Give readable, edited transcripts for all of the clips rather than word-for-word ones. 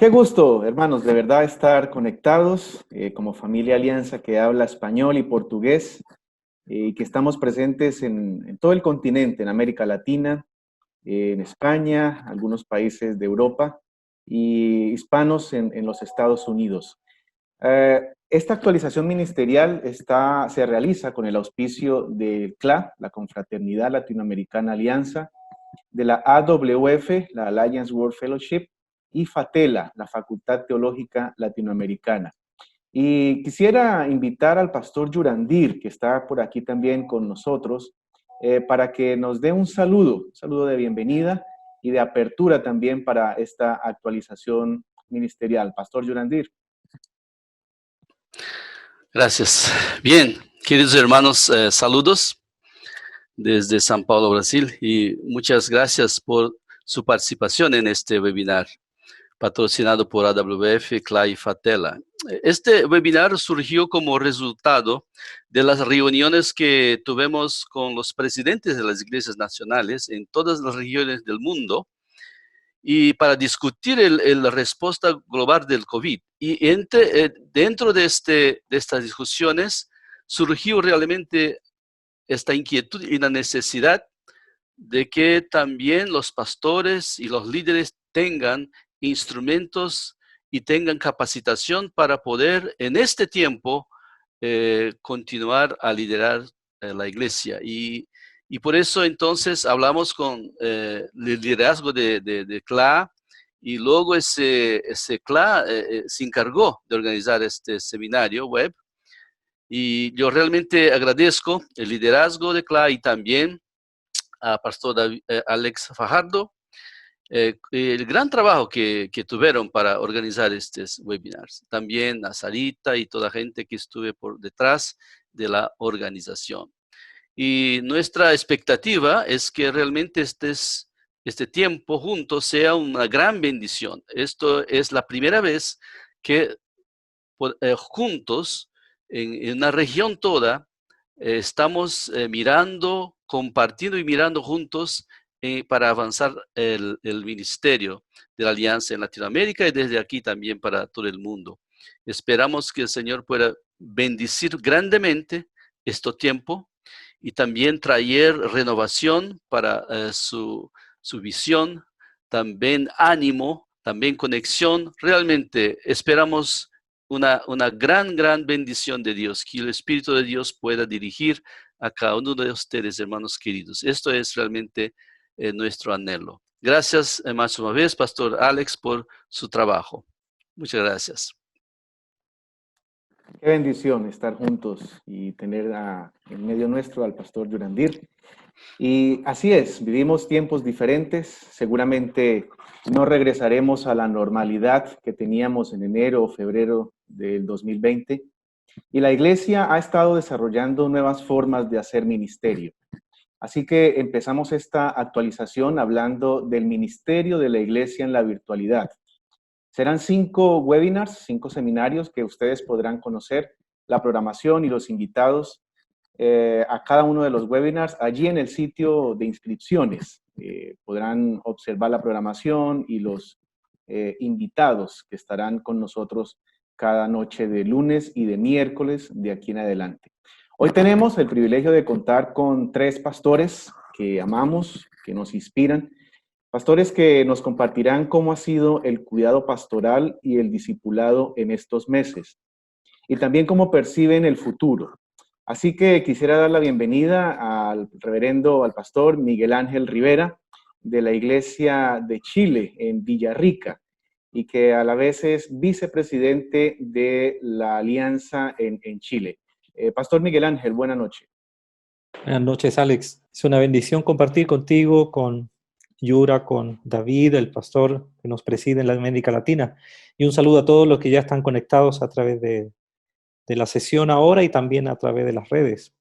Qué gusto, hermanos, de verdad estar conectados como familia Alianza que habla español y portugués y que estamos presentes en todo el continente, en América Latina, en España, algunos países de Europa y hispanos en los Estados Unidos. Esta actualización ministerial se realiza con el auspicio del CLA, la Confraternidad Latinoamericana Alianza, de la AWF, la Alliance World Fellowship, y FATELA, la Facultad Teológica Latinoamericana. Y quisiera invitar al pastor Yurandir, que está por aquí también con nosotros, para que nos dé un saludo de bienvenida y de apertura también para esta actualización ministerial. Pastor Yurandir. Gracias. Bien, queridos hermanos, saludos desde São Paulo, Brasil, y muchas gracias por su participación en este webinar, patrocinado por AWF, CLA y FATELA. Este webinar surgió como resultado de las reuniones que tuvimos con los presidentes de las iglesias nacionales en todas las regiones del mundo, y para discutir la respuesta global del COVID. Y dentro de estas discusiones surgió realmente esta inquietud y la necesidad de que también los pastores y los líderes tengan instrumentos y tengan capacitación para poder en este tiempo continuar a liderar la iglesia. Y por eso entonces hablamos con el liderazgo de CLA, y luego ese CLA se encargó de organizar este seminario web. Y yo realmente agradezco el liderazgo de CLA y también a Pastor Alex Fajardo, el gran trabajo que tuvieron para organizar estos webinars. También a Sarita y toda la gente que estuve por detrás de la organización. Y nuestra expectativa es que realmente este tiempo juntos sea una gran bendición. Esto es la primera vez que juntos, en una región toda, estamos mirando, compartiendo y mirando juntos para avanzar el ministerio de la Alianza en Latinoamérica y desde aquí también para todo el mundo. Esperamos que el Señor pueda bendecir grandemente este tiempo y también traer renovación para su visión, también ánimo, también conexión. Realmente esperamos una gran bendición de Dios, que el Espíritu de Dios pueda dirigir a cada uno de ustedes, hermanos queridos. Esto es realmente nuestro anhelo. Gracias más una vez, Pastor Alex, por su trabajo. Muchas gracias. Qué bendición estar juntos y tener en medio nuestro al pastor Yurandir. Y así es, vivimos tiempos diferentes, seguramente no regresaremos a la normalidad que teníamos en enero o febrero del 2020, y la iglesia ha estado desarrollando nuevas formas de hacer ministerio. Así que empezamos esta actualización hablando del ministerio de la iglesia en la virtualidad. Serán 5 webinars, 5 seminarios que ustedes podrán conocer la programación y los invitados a cada uno de los webinars allí en el sitio de inscripciones. Podrán observar la programación y los invitados que estarán con nosotros cada noche de lunes y de miércoles de aquí en adelante. Hoy tenemos el privilegio de contar con 3 pastores que amamos, que nos inspiran, pastores que nos compartirán cómo ha sido el cuidado pastoral y el discipulado en estos meses y también cómo perciben el futuro. Así que quisiera dar la bienvenida al pastor Miguel Ángel Rivera de la Iglesia de Chile en Villarrica y que a la vez es vicepresidente de la Alianza en Chile. Pastor Miguel Ángel, buenas noches. Buenas noches, Alex. Es una bendición compartir contigo, con Yura, con David, el pastor que nos preside en la América Latina. Y un saludo a todos los que ya están conectados a través de la sesión ahora y también a través de las redes.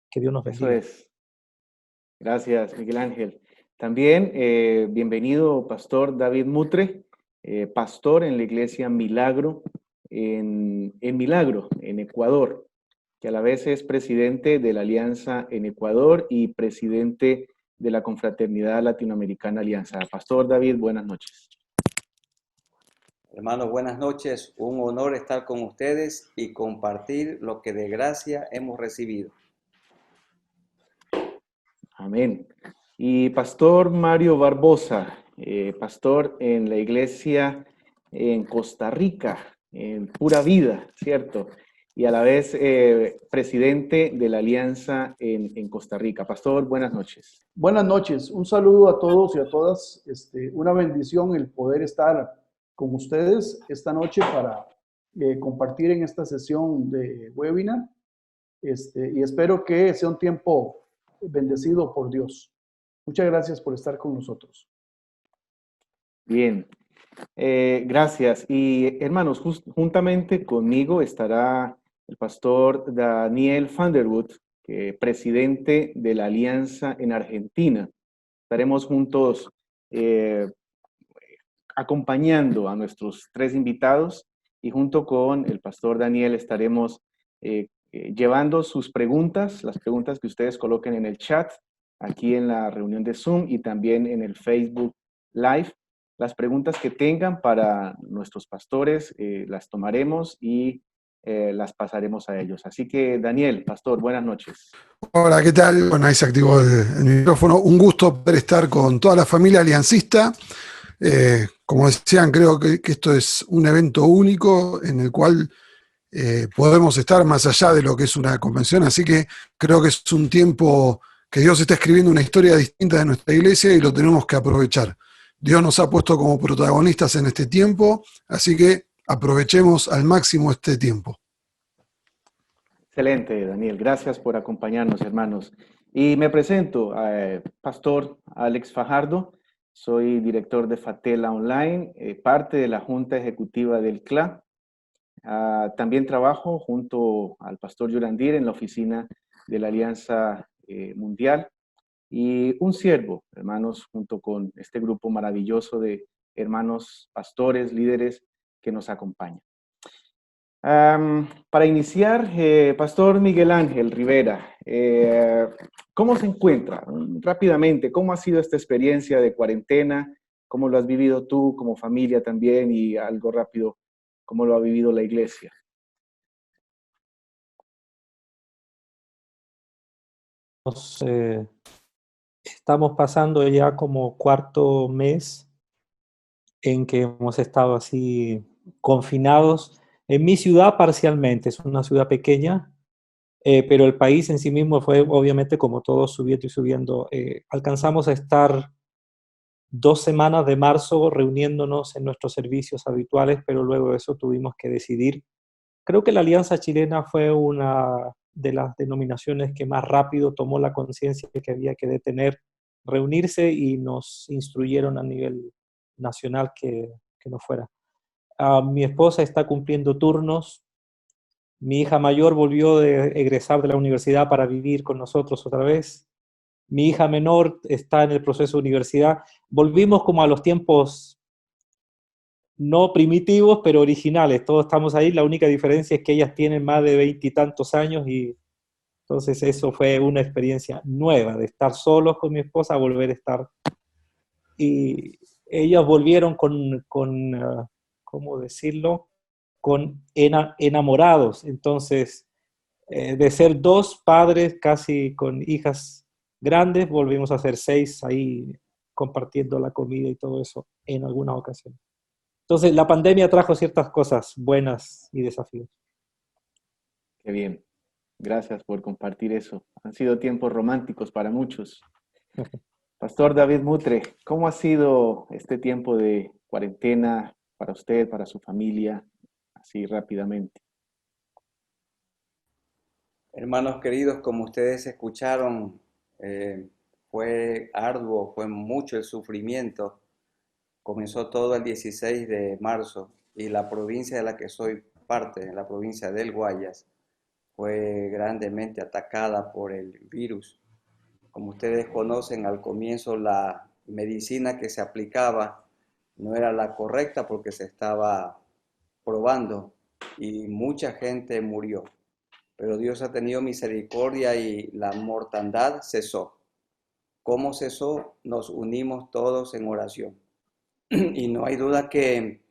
Que Dios nos bendiga. Eso es. Gracias, Miguel Ángel. También bienvenido, pastor David Mutre, pastor en la iglesia Milagro, en Milagro, en Ecuador, que a la vez es presidente de la Alianza en Ecuador y presidente de la Confraternidad Latinoamericana Alianza. Pastor David, buenas noches. Hermanos, buenas noches. Un honor estar con ustedes y compartir lo que de gracia hemos recibido. Amén. Y Pastor Mario Barbosa, pastor en la iglesia en Costa Rica, en Pura Vida, ¿cierto? Y a la vez presidente de la Alianza en Costa Rica. Pastor, buenas noches. Buenas noches, un saludo a todos y a todas. Una bendición el poder estar con ustedes esta noche para compartir en esta sesión de webinar. Y espero que sea un tiempo bendecido por Dios. Muchas gracias por estar con nosotros. Bien, gracias. Y hermanos, juntamente conmigo estará el pastor Daniel Vanderwood, presidente de la Alianza en Argentina. Estaremos juntos acompañando a nuestros tres invitados y junto con el pastor Daniel estaremos llevando sus preguntas, las preguntas que ustedes coloquen en el chat, aquí en la reunión de Zoom y también en el Facebook Live. Las preguntas que tengan para nuestros pastores las tomaremos y las pasaremos a ellos. Así que, Daniel, pastor, buenas noches. Hola, ¿qué tal? Bueno, ahí se activó el micrófono. Un gusto poder estar con toda la familia aliancista. Como decían, creo que esto es un evento único en el cual podemos estar más allá de lo que es una convención, así que creo que es un tiempo que Dios está escribiendo una historia distinta de nuestra iglesia y lo tenemos que aprovechar. Dios nos ha puesto como protagonistas en este tiempo, así que aprovechemos al máximo este tiempo. Excelente, Daniel. Gracias por acompañarnos, hermanos. Y me presento, Pastor Alex Fajardo. Soy director de Fatela Online, parte de la Junta Ejecutiva del CLA. También trabajo junto al Pastor Yurandir en la oficina de la Alianza Mundial y un siervo, hermanos, junto con este grupo maravilloso de hermanos pastores, líderes que nos acompañan. Para iniciar, Pastor Miguel Ángel Rivera, ¿cómo se encuentra? Rápidamente, ¿cómo ha sido esta experiencia de cuarentena? ¿Cómo lo has vivido tú como familia también? Y algo rápido, ¿cómo lo ha vivido la iglesia? Estamos pasando ya como cuarto mes en que hemos estado así confinados. En mi ciudad parcialmente, es una ciudad pequeña, pero el país en sí mismo fue obviamente como todo subiendo y subiendo. Alcanzamos a estar 2 semanas de marzo reuniéndonos en nuestros servicios habituales, pero luego de eso tuvimos que decidir. Creo que la Alianza Chilena fue una de las denominaciones que más rápido tomó la conciencia de que había que detener, reunirse y nos instruyeron a nivel nacional que no fuera. Mi esposa está cumpliendo turnos. Mi hija mayor volvió de egresar de la universidad para vivir con nosotros otra vez. Mi hija menor está en el proceso de universidad. Volvimos como a los tiempos no primitivos, pero originales. Todos estamos ahí. La única diferencia es que ellas tienen más de 20 y tantos años y entonces eso fue una experiencia nueva, de estar solos con mi esposa, volver a estar. Y ellas volvieron con ¿cómo decirlo? Con enamorados. Entonces, de ser 2 padres casi con hijas grandes, volvimos a ser 6 ahí compartiendo la comida y todo eso en alguna ocasión. Entonces, la pandemia trajo ciertas cosas buenas y desafíos. Qué bien. Gracias por compartir eso. Han sido tiempos románticos para muchos. Pastor David Mutre, ¿cómo ha sido este tiempo de cuarentena para usted, para su familia, así rápidamente? Hermanos queridos, como ustedes escucharon, fue arduo, fue mucho el sufrimiento. Comenzó todo el 16 de marzo y la provincia de la que soy parte, la provincia del Guayas, fue grandemente atacada por el virus. Como ustedes conocen, al comienzo la medicina que se aplicaba no era la correcta porque se estaba probando y mucha gente murió. Pero Dios ha tenido misericordia y la mortandad cesó. ¿Cómo cesó? Nos unimos todos en oración. Y no hay duda que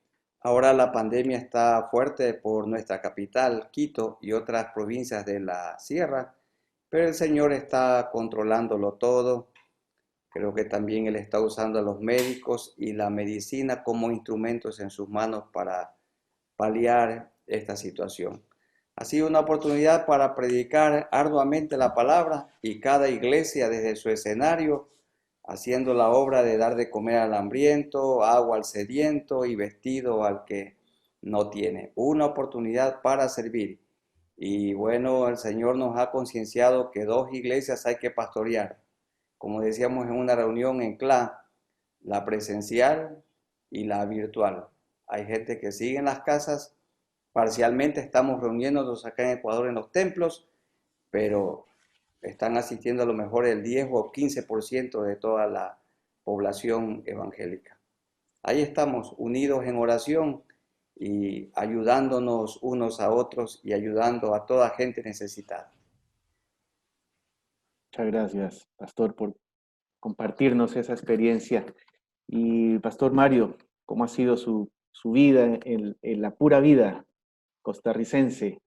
Ahora la pandemia está fuerte por nuestra capital, Quito, y otras provincias de la sierra, pero el Señor está controlándolo todo. Creo que también Él está usando a los médicos y la medicina como instrumentos en sus manos para paliar esta situación. Ha sido una oportunidad para predicar arduamente la palabra y cada iglesia desde su escenario, haciendo la obra de dar de comer al hambriento, agua al sediento y vestido al que no tiene. Una oportunidad para servir. Y bueno, el Señor nos ha concienciado que 2 iglesias hay que pastorear. Como decíamos en una reunión en CLA, la presencial y la virtual. Hay gente que sigue en las casas, parcialmente estamos reuniéndonos acá en Ecuador en los templos, pero están asistiendo a lo mejor el 10 o 15% de toda la población evangélica. Ahí estamos, unidos en oración y ayudándonos unos a otros y ayudando a toda gente necesitada. Muchas gracias, Pastor, por compartirnos esa experiencia. Y Pastor Mario, ¿cómo ha sido su vida en la pura vida costarricense?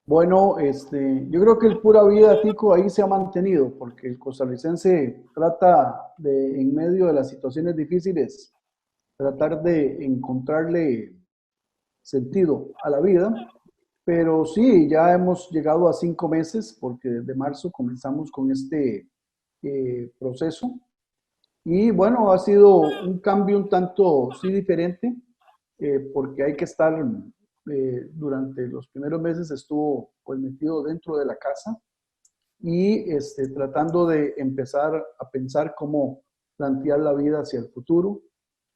Bueno, yo creo que el pura vida, Tico, ahí se ha mantenido, porque el costarricense trata de, en medio de las situaciones difíciles, tratar de encontrarle sentido a la vida. Pero sí, ya hemos llegado a 5 meses, porque desde marzo comenzamos con este proceso. Y bueno, ha sido un cambio un tanto, sí, diferente, porque hay que estar, durante los primeros meses estuvo pues metido dentro de la casa y tratando de empezar a pensar cómo plantear la vida hacia el futuro.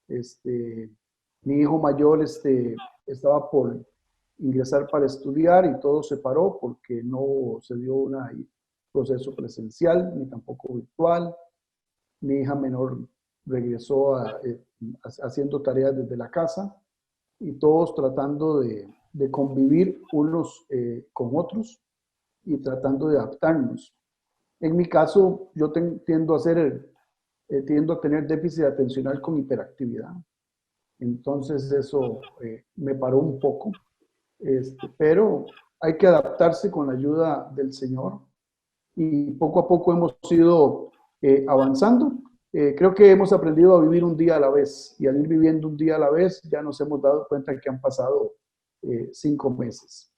Mi hijo mayor estaba por ingresar para estudiar y todo se paró porque no se dio un proceso presencial ni tampoco virtual. Mi hija menor regresó haciendo tareas desde la casa y todos tratando de convivir unos con otros y tratando de adaptarnos. En mi caso, yo tiendo a tener déficit atencional con hiperactividad. Entonces eso me paró un poco, pero hay que adaptarse con la ayuda del Señor y poco a poco hemos ido avanzando. Creo que hemos aprendido a vivir un día a la vez y al ir viviendo un día a la vez ya nos hemos dado cuenta que han pasado 5 meses.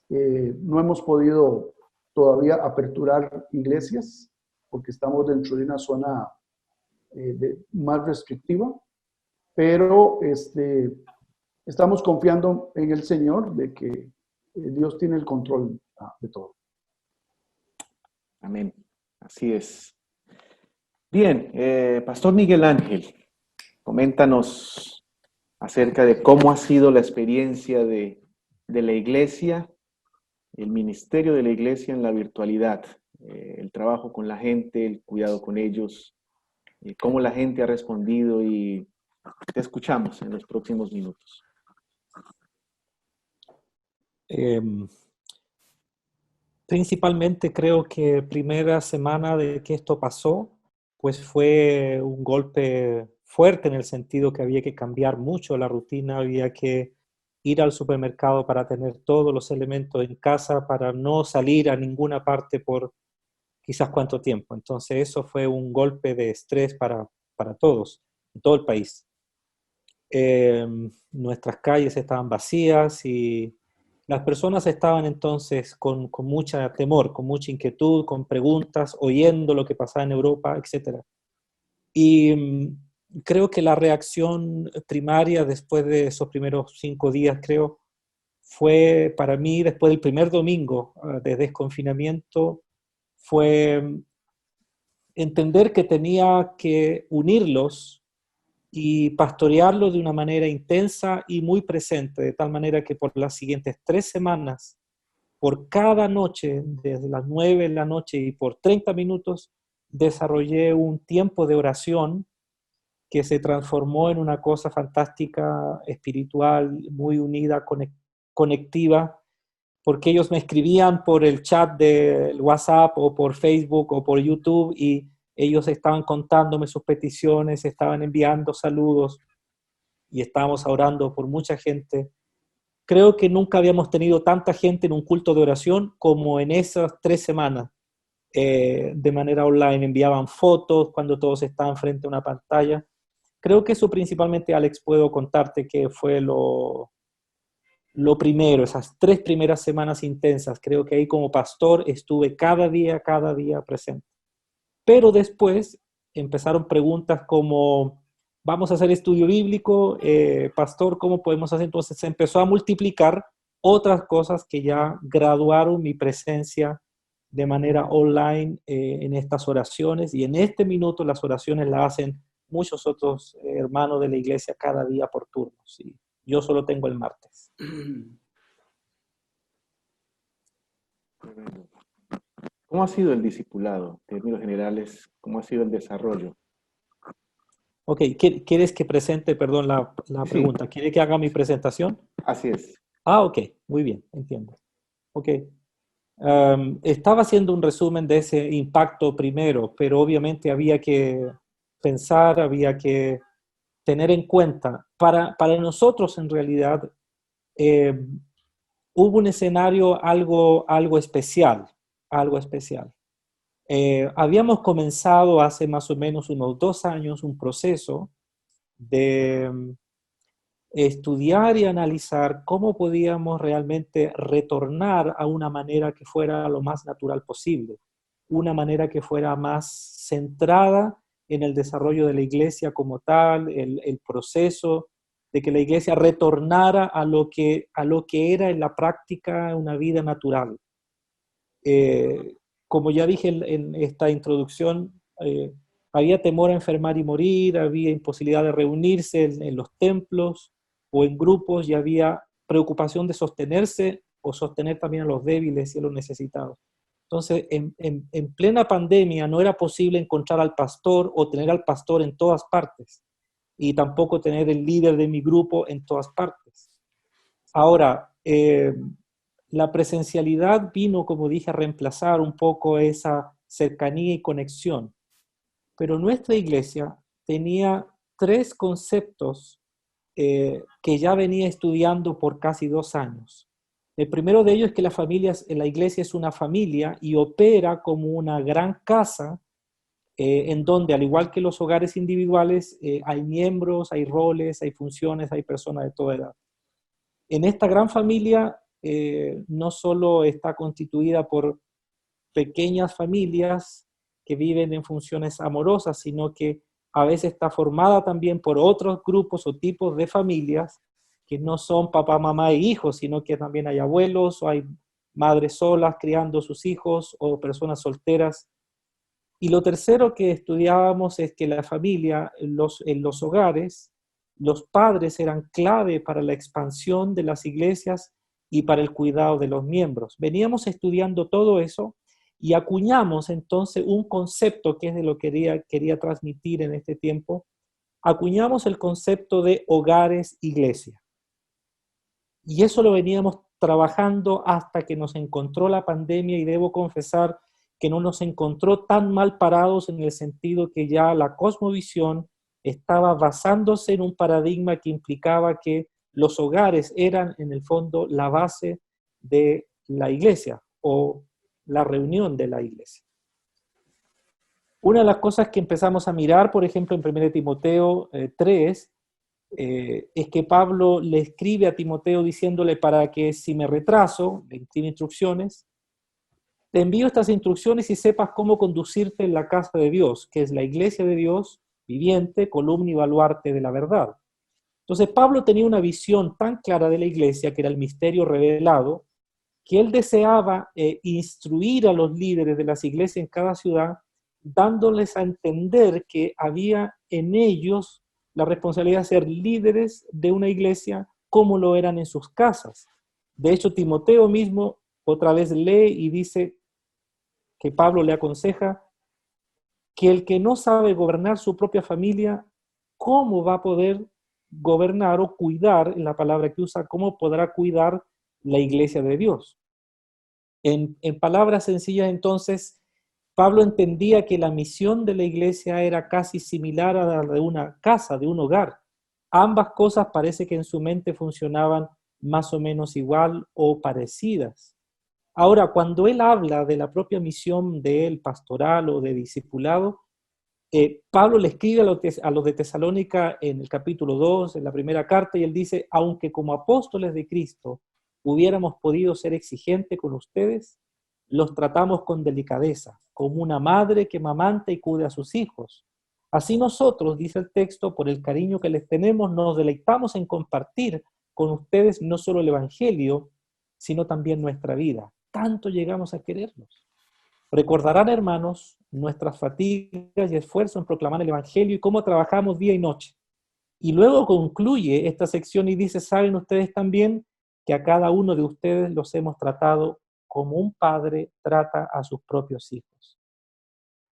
No hemos podido todavía aperturar iglesias porque estamos dentro de una zona más restrictiva, pero estamos confiando en el Señor de que Dios tiene el control de todo. Amén. Así es. Bien, Pastor Miguel Ángel, coméntanos acerca de cómo ha sido la experiencia de la iglesia, el ministerio de la iglesia en la virtualidad, el trabajo con la gente, el cuidado con ellos, cómo la gente ha respondido y te escuchamos en los próximos minutos. Principalmente creo que primera semana de que esto pasó, pues fue un golpe fuerte en el sentido que había que cambiar mucho la rutina, había que ir al supermercado para tener todos los elementos en casa, para no salir a ninguna parte por quizás cuánto tiempo. Entonces eso fue un golpe de estrés para todos, en todo el país. Nuestras calles estaban vacías y las personas estaban entonces con mucho temor, con mucha inquietud, con preguntas, oyendo lo que pasaba en Europa, etc. Y creo que la reacción primaria después de esos primeros 5 días, creo, fue para mí, después del primer domingo de desconfinamiento, fue entender que tenía que unirlos y pastorearlos de una manera intensa y muy presente, de tal manera que por las siguientes 3 semanas, por cada noche, desde las 9 de la noche y por 30 minutos, desarrollé un tiempo de oración que se transformó en una cosa fantástica, espiritual, muy unida, conectiva, porque ellos me escribían por el chat de WhatsApp o por Facebook o por YouTube y ellos estaban contándome sus peticiones, estaban enviando saludos y estábamos orando por mucha gente. Creo que nunca habíamos tenido tanta gente en un culto de oración como en esas 3 semanas. De manera online, enviaban fotos cuando todos estaban frente a una pantalla. Creo que eso principalmente, Alex, puedo contarte que fue lo primero, esas 3 primeras semanas intensas. Creo que ahí como pastor estuve cada día presente. Pero después empezaron preguntas como, vamos a hacer estudio bíblico, pastor, ¿cómo podemos hacer? Entonces se empezó a multiplicar otras cosas que ya graduaron mi presencia de manera online en estas oraciones, y en este minuto las oraciones las hacen muchos otros hermanos de la iglesia cada día por turnos. ¿Sí? Yo solo tengo el martes. ¿Cómo ha sido el discipulado? En términos generales, ¿cómo ha sido el desarrollo? Ok, ¿quieres que presente, perdón, la Sí. pregunta? ¿Quiere que haga mi presentación? Así es. Ah, ok, muy bien, entiendo. Ok. Estaba haciendo un resumen de ese impacto primero, pero obviamente había que pensar, había que tener en cuenta. Para nosotros, en realidad, hubo un escenario algo especial, algo especial. Habíamos comenzado hace más o menos unos 2 años un proceso de estudiar y analizar cómo podíamos realmente retornar a una manera que fuera lo más natural posible, una manera que fuera más centrada en el desarrollo de la iglesia como tal, el proceso de que la iglesia retornara a lo que era en la práctica una vida natural. Como ya dije en esta introducción, había temor a enfermar y morir, había imposibilidad de reunirse en los templos o en grupos, y había preocupación de sostenerse o sostener también a los débiles y a los necesitados. Entonces, en plena pandemia no era posible encontrar al pastor o tener al pastor en todas partes, y tampoco tener el líder de mi grupo en todas partes. Ahora, la presencialidad vino, como dije, a reemplazar un poco esa cercanía y conexión. Pero nuestra iglesia tenía 3 conceptos que ya venía estudiando por casi 2 años. El primero de ellos es que la iglesia es una familia y opera como una gran casa en donde, al igual que los hogares individuales, hay miembros, hay roles, hay funciones, hay personas de toda edad. En esta gran familia no solo está constituida por pequeñas familias que viven en funciones amorosas, sino que a veces está formada también por otros grupos o tipos de familias que no son papá, mamá e hijos, sino que también hay abuelos o hay madres solas criando sus hijos o personas solteras. Y lo tercero que estudiábamos es que la familia, en los hogares, los padres eran clave para la expansión de las iglesias y para el cuidado de los miembros. Veníamos estudiando todo eso y acuñamos entonces un concepto que es de lo que quería transmitir en este tiempo. Acuñamos el concepto de hogares iglesia. Y eso lo veníamos trabajando hasta que nos encontró la pandemia, y debo confesar que no nos encontró tan mal parados, en el sentido que ya la cosmovisión estaba basándose en un paradigma que implicaba que los hogares eran en el fondo la base de la iglesia o la reunión de la iglesia. Una de las cosas que empezamos a mirar, por ejemplo, en 1 Timoteo 3, es que Pablo le escribe a Timoteo diciéndole, para que si me retraso, le tiene instrucciones, te envío estas instrucciones y sepas cómo conducirte en la casa de Dios, que es la iglesia de Dios viviente, columna y baluarte de la verdad. Entonces Pablo tenía una visión tan clara de la iglesia, que era el misterio revelado, que él deseaba instruir a los líderes de las iglesias en cada ciudad, dándoles a entender que había en ellos la responsabilidad de ser líderes de una iglesia como lo eran en sus casas. De hecho, Timoteo mismo otra vez lee y dice que Pablo le aconseja que el que no sabe gobernar su propia familia, ¿cómo va a poder gobernar o cuidar, en la palabra que usa, cómo podrá cuidar la iglesia de Dios? En palabras sencillas, entonces, Pablo entendía que la misión de la iglesia era casi similar a la de una casa, de un hogar. ambas cosas parece que en su mente funcionaban más o menos igual o parecidas. Ahora, cuando él habla de la propia misión de él, pastoral o de discipulado, Pablo le escribe a los de Tesalónica en el capítulo 2, en la primera carta, y él dice, aunque como apóstoles de Cristo hubiéramos podido ser exigentes con ustedes, los tratamos con delicadeza, como una madre que mamanta y cuida a sus hijos. Así nosotros, dice el texto, por el cariño que les tenemos, nos deleitamos en compartir con ustedes no solo el Evangelio, sino también nuestra vida. Tanto llegamos a quererlos. Recordarán, hermanos, nuestras fatigas y esfuerzos en proclamar el Evangelio y cómo trabajamos día y noche. Y luego concluye esta sección y dice, ¿saben ustedes también que a cada uno de ustedes los hemos tratado como un padre trata a sus propios hijos?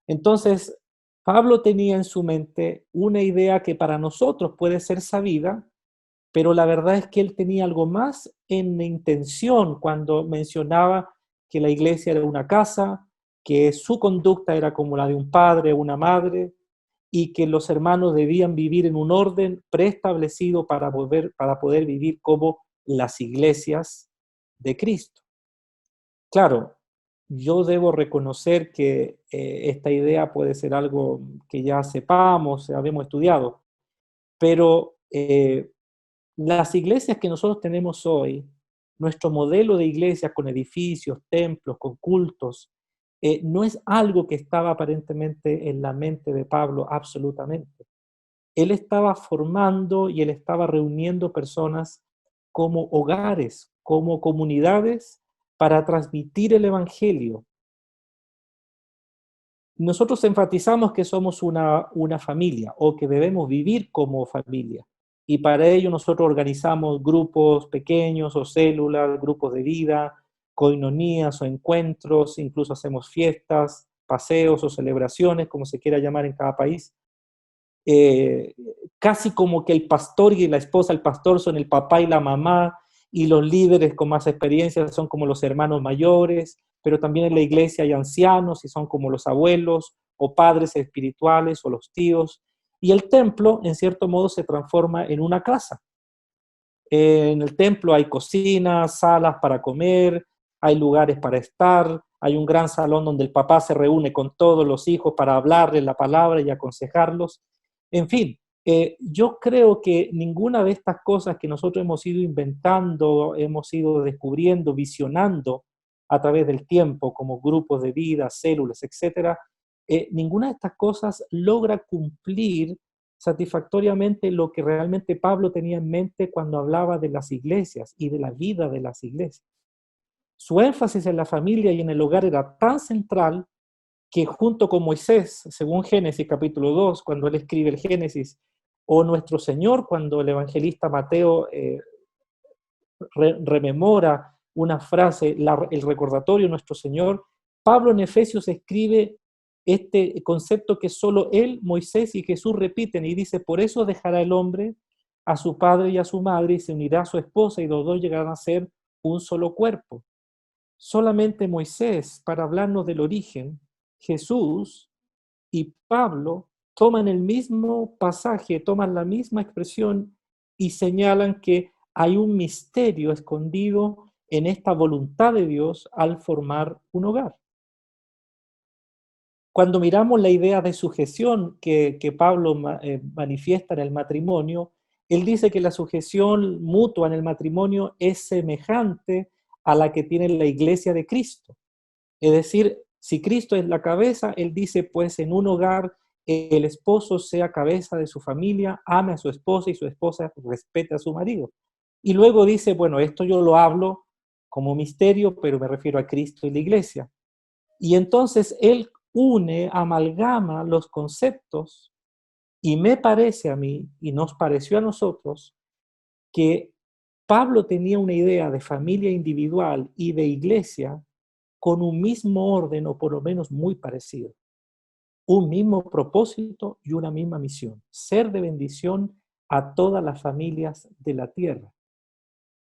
Entonces, Pablo tenía en su mente una idea que para nosotros puede ser sabida, pero la verdad es que él tenía algo más en intención cuando mencionaba que la iglesia era una casa, que su conducta era como la de un padre o una madre, y que los hermanos debían vivir en un orden preestablecido para poder vivir como las iglesias de Cristo. Claro, yo debo reconocer que esta idea puede ser algo que ya sepamos, habíamos estudiado, pero las iglesias que nosotros tenemos hoy, nuestro modelo de iglesias con edificios, templos, con cultos, no es algo que estaba aparentemente en la mente de Pablo absolutamente. Él estaba formando y él estaba reuniendo personas como hogares, como comunidades para transmitir el Evangelio. Nosotros enfatizamos que somos una familia o que debemos vivir como familia. Y para ello nosotros organizamos grupos pequeños o células, grupos de vida, coinonías o encuentros, incluso hacemos fiestas, paseos o celebraciones, como se quiera llamar en cada país. Casi como que el pastor y la esposa del pastor son el papá y la mamá, y los líderes con más experiencia son como los hermanos mayores, pero también en la iglesia hay ancianos y son como los abuelos o padres espirituales o los tíos. Y el templo, en cierto modo, se transforma en una casa. En el templo hay cocinas, salas para comer, hay lugares para estar, hay un gran salón donde el papá se reúne con todos los hijos para hablarles la palabra y aconsejarlos. En fin, yo creo que ninguna de estas cosas que nosotros hemos ido inventando, hemos ido descubriendo, visionando a través del tiempo, como grupos de vida, células, etcétera, ninguna de estas cosas logra cumplir satisfactoriamente lo que realmente Pablo tenía en mente cuando hablaba de las iglesias y de la vida de las iglesias. Su énfasis en la familia y en el hogar era tan central que junto con Moisés, según Génesis capítulo 2, cuando él escribe el Génesis, o nuestro Señor, cuando el evangelista Mateo rememora una frase, el recordatorio de nuestro Señor, Pablo en Efesios escribe este concepto que solo él, Moisés y Jesús repiten y dice, por eso dejará el hombre a su padre y a su madre y se unirá a su esposa y los dos llegarán a ser un solo cuerpo. Solamente Moisés, para hablarnos del origen, Jesús y Pablo toman el mismo pasaje, toman la misma expresión y señalan que hay un misterio escondido en esta voluntad de Dios al formar un hogar. Cuando miramos la idea de sujeción que Pablo manifiesta en el matrimonio, él dice que la sujeción mutua en el matrimonio es semejante a la que tiene la iglesia de Cristo. Es decir, si Cristo es la cabeza, él dice, pues en un hogar el esposo sea cabeza de su familia, ame a su esposa y su esposa respete a su marido. Y luego dice, bueno, esto yo lo hablo como misterio, pero me refiero a Cristo y la iglesia. Y entonces él amalgama los conceptos y me parece a mí, y nos pareció a nosotros, que Pablo tenía una idea de familia individual y de iglesia con un mismo orden o por lo menos muy parecido. Un mismo propósito y una misma misión, ser de bendición a todas las familias de la tierra.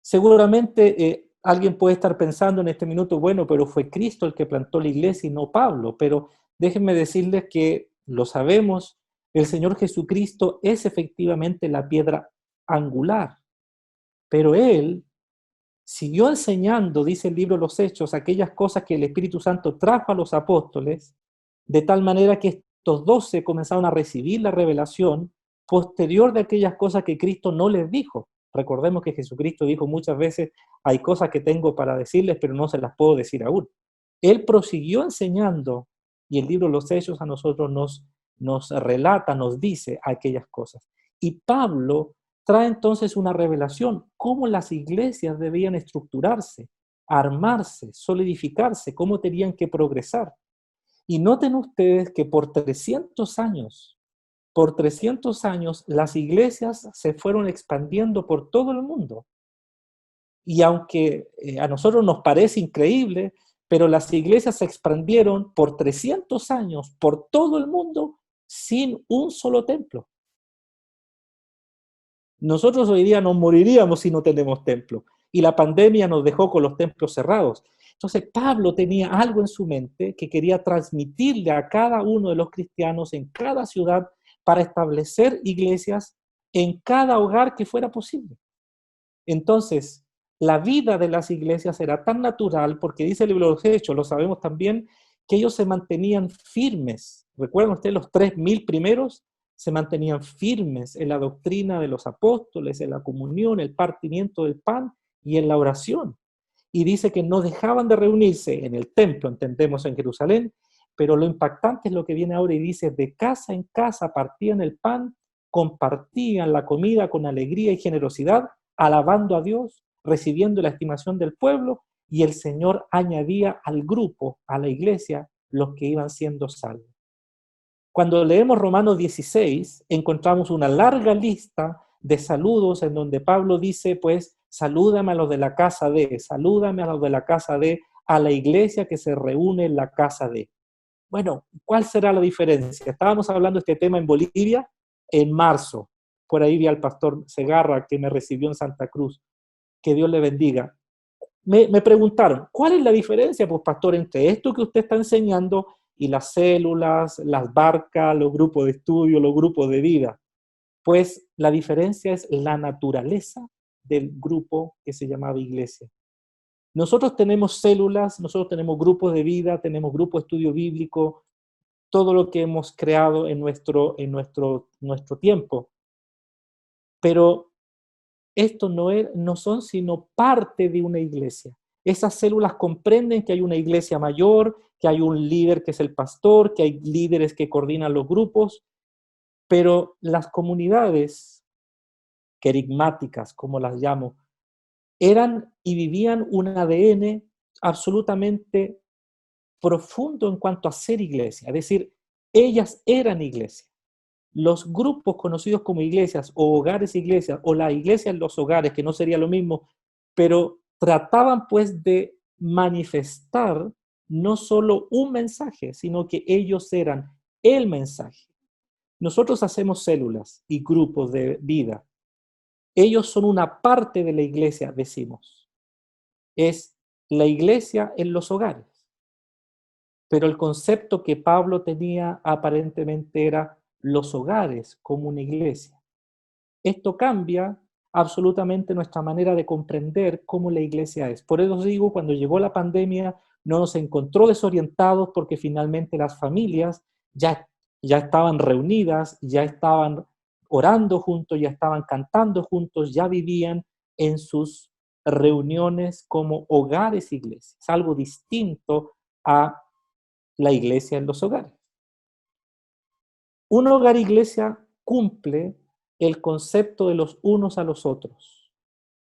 Seguramente alguien puede estar pensando en este minuto, bueno, pero fue Cristo el que plantó la iglesia y no Pablo, pero déjenme decirles que lo sabemos, el Señor Jesucristo es efectivamente la piedra angular. Pero él siguió enseñando, dice el libro de los Hechos, aquellas cosas que el Espíritu Santo trajo a los apóstoles, de tal manera que estos 12 comenzaron a recibir la revelación posterior de aquellas cosas que Cristo no les dijo. Recordemos que Jesucristo dijo muchas veces, hay cosas que tengo para decirles, pero no se las puedo decir aún. Él prosiguió enseñando, y el libro de los Hechos a nosotros nos relata, nos dice aquellas cosas. Y Pablo trae entonces una revelación, cómo las iglesias debían estructurarse, armarse, solidificarse, cómo tenían que progresar. Y noten ustedes que por 300 años, las iglesias se fueron expandiendo por todo el mundo. Y aunque a nosotros nos parece increíble, pero las iglesias se expandieron por 300 años por todo el mundo sin un solo templo. Nosotros hoy día nos moriríamos si no tenemos templo. Y la pandemia nos dejó con los templos cerrados. Entonces Pablo tenía algo en su mente que quería transmitirle a cada uno de los cristianos en cada ciudad para establecer iglesias en cada hogar que fuera posible. Entonces, la vida de las iglesias era tan natural, porque dice el libro de los Hechos, lo sabemos también, que ellos se mantenían firmes. ¿Recuerdan ustedes los 3.000 primeros? Se mantenían firmes en la doctrina de los apóstoles, en la comunión, el partimiento del pan y en la oración. Y dice que no dejaban de reunirse en el templo, entendemos en Jerusalén, pero lo impactante es lo que viene ahora y dice, de casa en casa partían el pan, compartían la comida con alegría y generosidad, alabando a Dios, recibiendo la estimación del pueblo, y el Señor añadía al grupo, a la iglesia, los que iban siendo salvos. Cuando leemos Romanos 16, encontramos una larga lista de saludos en donde Pablo dice, pues, salúdame a los de la casa de, salúdame a los de la casa de, a la iglesia que se reúne en la casa de. Bueno, ¿cuál será la diferencia? Estábamos hablando de este tema en Bolivia en marzo. Por ahí vi al pastor Segarra que me recibió en Santa Cruz. Que Dios le bendiga. Me preguntaron, ¿cuál es la diferencia, pues, pastor, entre esto que usted está enseñando y las células, las barcas, los grupos de estudio, los grupos de vida? Pues la diferencia es la naturaleza del grupo que se llamaba iglesia. Nosotros tenemos células, nosotros tenemos grupos de vida, tenemos grupos de estudio bíblico, todo lo que hemos creado en nuestro tiempo. Pero esto no son sino parte de una iglesia. Esas células comprenden que hay una iglesia mayor, que hay un líder que es el pastor, que hay líderes que coordinan los grupos, pero las comunidades querigmáticas, como las llamo, eran y vivían un ADN absolutamente profundo en cuanto a ser iglesia, es decir, ellas eran iglesia. Los grupos conocidos como iglesias o hogares iglesias o la iglesia en los hogares, que no sería lo mismo, pero trataban pues de manifestar no solo un mensaje, sino que ellos eran el mensaje. Nosotros hacemos células y grupos de vida. Ellos son una parte de la iglesia, decimos. Es la iglesia en los hogares. Pero el concepto que Pablo tenía aparentemente era los hogares como una iglesia. Esto cambia absolutamente nuestra manera de comprender cómo la iglesia es. Por eso os digo, cuando llegó la pandemia, no nos encontró desorientados porque finalmente las familias ya estaban reunidas, ya estaban orando juntos, ya estaban cantando juntos, ya vivían en sus reuniones como hogares iglesias. Es algo distinto a la iglesia en los hogares. Un hogar iglesia cumple el concepto de los unos a los otros.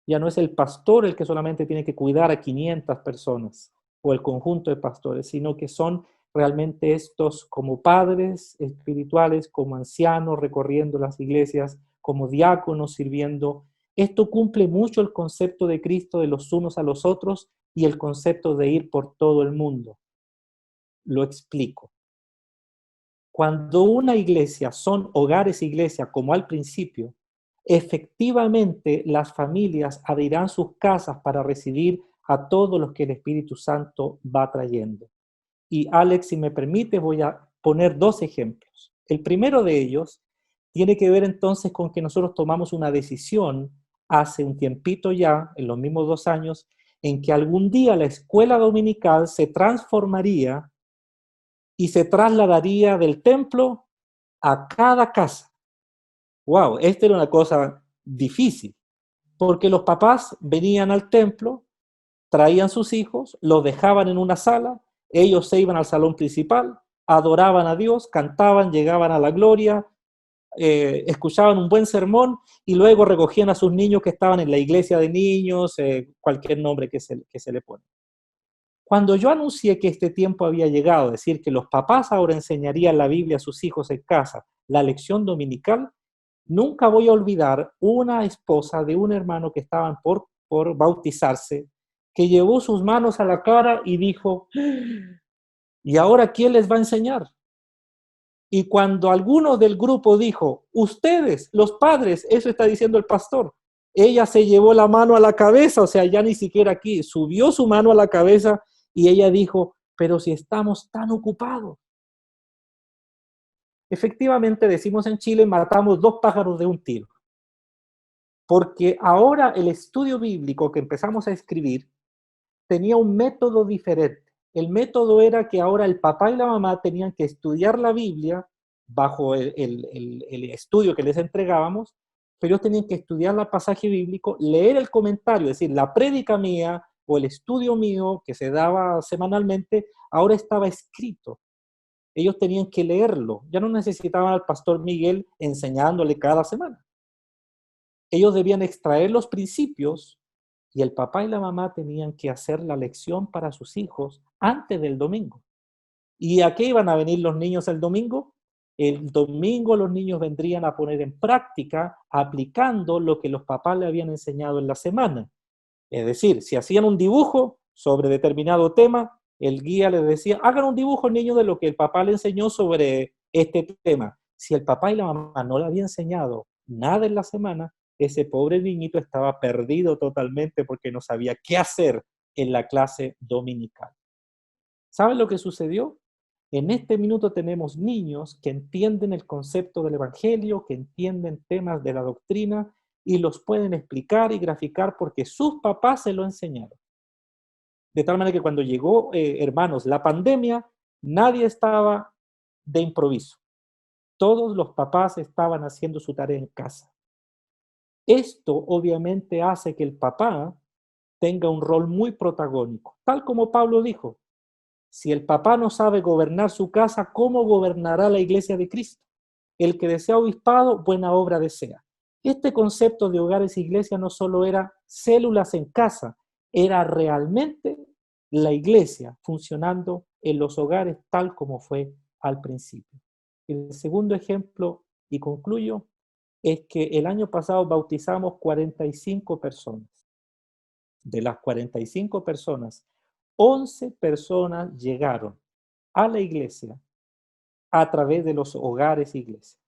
Ya no es el pastor el que solamente tiene que cuidar a 500 personas o el conjunto de pastores, sino que son realmente estos como padres espirituales, como ancianos recorriendo las iglesias, como diáconos sirviendo. Esto cumple mucho el concepto de Cristo de los unos a los otros y el concepto de ir por todo el mundo. Lo explico. Cuando una iglesia son hogares iglesia, como al principio, efectivamente las familias abrirán sus casas para recibir a todos los que el Espíritu Santo va trayendo. Y Alex, si me permite, voy a poner 2 ejemplos. El primero de ellos tiene que ver entonces con que nosotros tomamos una decisión hace un tiempito ya, en los mismos 2 años, en que algún día la escuela dominical se transformaría y se trasladaría del templo a cada casa. Wow, esta era una cosa difícil, porque los papás venían al templo, traían sus hijos, los dejaban en una sala, ellos se iban al salón principal, adoraban a Dios, cantaban, llegaban a la gloria, escuchaban un buen sermón y luego recogían a sus niños que estaban en la iglesia de niños, cualquier nombre que se le pone. Cuando yo anuncié que este tiempo había llegado, es decir, que los papás ahora enseñarían la Biblia a sus hijos en casa, la lección dominical, nunca voy a olvidar una esposa de un hermano que estaban por bautizarse, que llevó sus manos a la cara y dijo, ¿y ahora quién les va a enseñar? Y cuando alguno del grupo dijo, ustedes, los padres, eso está diciendo el pastor, ella se llevó la mano a la cabeza, o sea, ya ni siquiera aquí, subió su mano a la cabeza y ella dijo, pero si estamos tan ocupados. Efectivamente, decimos en Chile, matamos 2 pájaros de un tiro. Porque ahora el estudio bíblico que empezamos a escribir tenía un método diferente. El método era que ahora el papá y la mamá tenían que estudiar la Biblia bajo el estudio que les entregábamos, pero ellos tenían que estudiar el pasaje bíblico, leer el comentario, es decir, la prédica mía o el estudio mío que se daba semanalmente, ahora estaba escrito. Ellos tenían que leerlo, ya no necesitaban al pastor Miguel enseñándole cada semana. Ellos debían extraer los principios y el papá y la mamá tenían que hacer la lección para sus hijos antes del domingo. ¿Y a qué iban a venir los niños el domingo? El domingo los niños vendrían a poner en práctica aplicando lo que los papás le habían enseñado en la semana. Es decir, si hacían un dibujo sobre determinado tema, el guía les decía, hagan un dibujo, niños, de lo que el papá le enseñó sobre este tema. Si el papá y la mamá no le habían enseñado nada en la semana, ese pobre niñito estaba perdido totalmente porque no sabía qué hacer en la clase dominical. ¿Saben lo que sucedió? En este minuto tenemos niños que entienden el concepto del evangelio, que entienden temas de la doctrina y los pueden explicar y graficar porque sus papás se lo enseñaron. De tal manera que cuando llegó, hermanos, la pandemia, nadie estaba de improviso. Todos los papás estaban haciendo su tarea en casa. Esto obviamente hace que el papá tenga un rol muy protagónico, tal como Pablo dijo. Si el papá no sabe gobernar su casa, ¿cómo gobernará la iglesia de Cristo? El que desea obispado, buena obra desea. Este concepto de hogares e iglesia no solo era células en casa, era realmente la iglesia funcionando en los hogares tal como fue al principio. El segundo ejemplo, y concluyo, es que el año pasado bautizamos 45 personas. De las 45 personas, 11 personas llegaron a la iglesia a través de los hogares iglesia.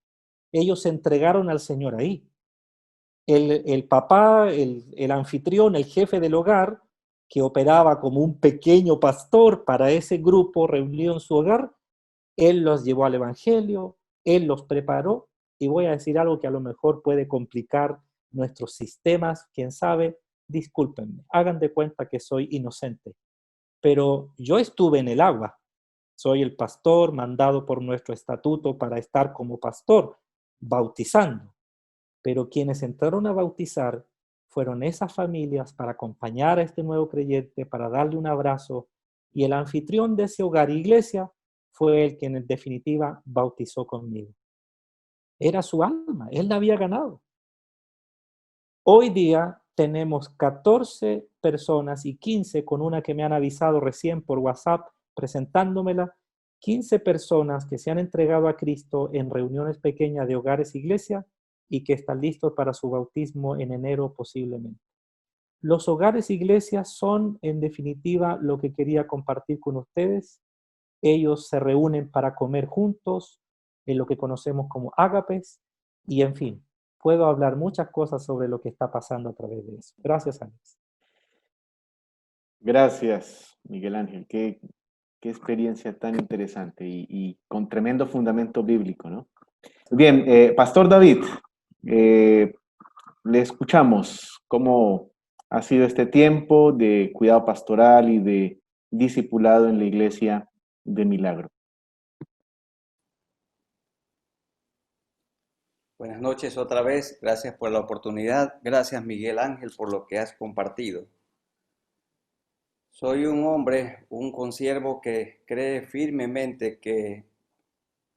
Ellos se entregaron al Señor ahí. El papá, el anfitrión, el jefe del hogar, que operaba como un pequeño pastor para ese grupo reunido en su hogar, él los llevó al evangelio, él los preparó, y voy a decir algo que a lo mejor puede complicar nuestros sistemas, quién sabe, discúlpenme, hagan de cuenta que soy inocente, pero yo estuve en el agua, soy el pastor mandado por nuestro estatuto para estar como pastor, bautizando, pero quienes entraron a bautizar fueron esas familias para acompañar a este nuevo creyente, para darle un abrazo, y el anfitrión de ese hogar, iglesia, fue el que en definitiva bautizó conmigo. Era su alma, él la había ganado. Hoy día tenemos 14 personas y 15 con una que me han avisado recién por WhatsApp presentándomela, 15 personas que se han entregado a Cristo en reuniones pequeñas de hogares iglesia y que están listos para su bautismo en enero posiblemente. Los hogares iglesias son en definitiva lo que quería compartir con ustedes. Ellos se reúnen para comer juntos en lo que conocemos como ágapes y en fin, puedo hablar muchas cosas sobre lo que está pasando a través de eso. Gracias, Alex. Gracias, Miguel Ángel. Qué experiencia tan interesante y con tremendo fundamento bíblico, ¿no? Bien, Pastor David, le escuchamos. ¿Cómo ha sido este tiempo de cuidado pastoral y de discipulado en la iglesia de Milagro? Buenas noches otra vez, gracias por la oportunidad, gracias Miguel Ángel por lo que has compartido. Soy un hombre, un consiervo que cree firmemente que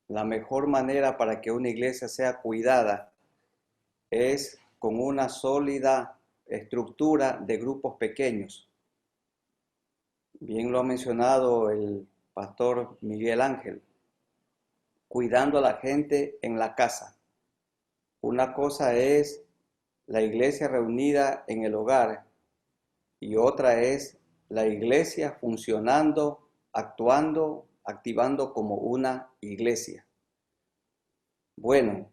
la mejor manera para que una iglesia sea cuidada es con una sólida estructura de grupos pequeños. Bien lo ha mencionado el pastor Miguel Ángel, cuidando a la gente en la casa. Una cosa es la iglesia reunida en el hogar y otra es la iglesia funcionando, actuando, activando como una iglesia. Bueno,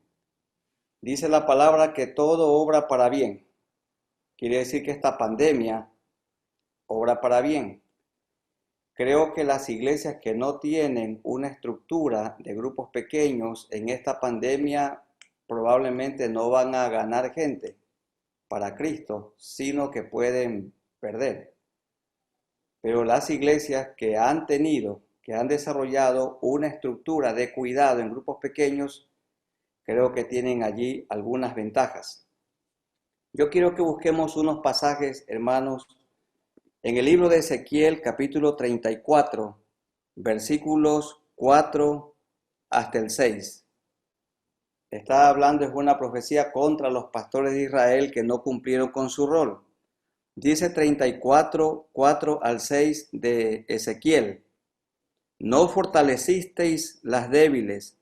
dice la palabra que todo obra para bien. Quiere decir que esta pandemia obra para bien. Creo que las iglesias que no tienen una estructura de grupos pequeños en esta pandemia probablemente no van a ganar gente para Cristo, sino que pueden perder. Pero las iglesias que han desarrollado una estructura de cuidado en grupos pequeños, creo que tienen allí algunas ventajas. Yo quiero que busquemos unos pasajes, hermanos, en el libro de Ezequiel, capítulo 34, versículos 4 hasta el 6. Está hablando, es una profecía contra los pastores de Israel que no cumplieron con su rol. Dice 34, 4 al 6 de Ezequiel: no fortalecisteis las débiles,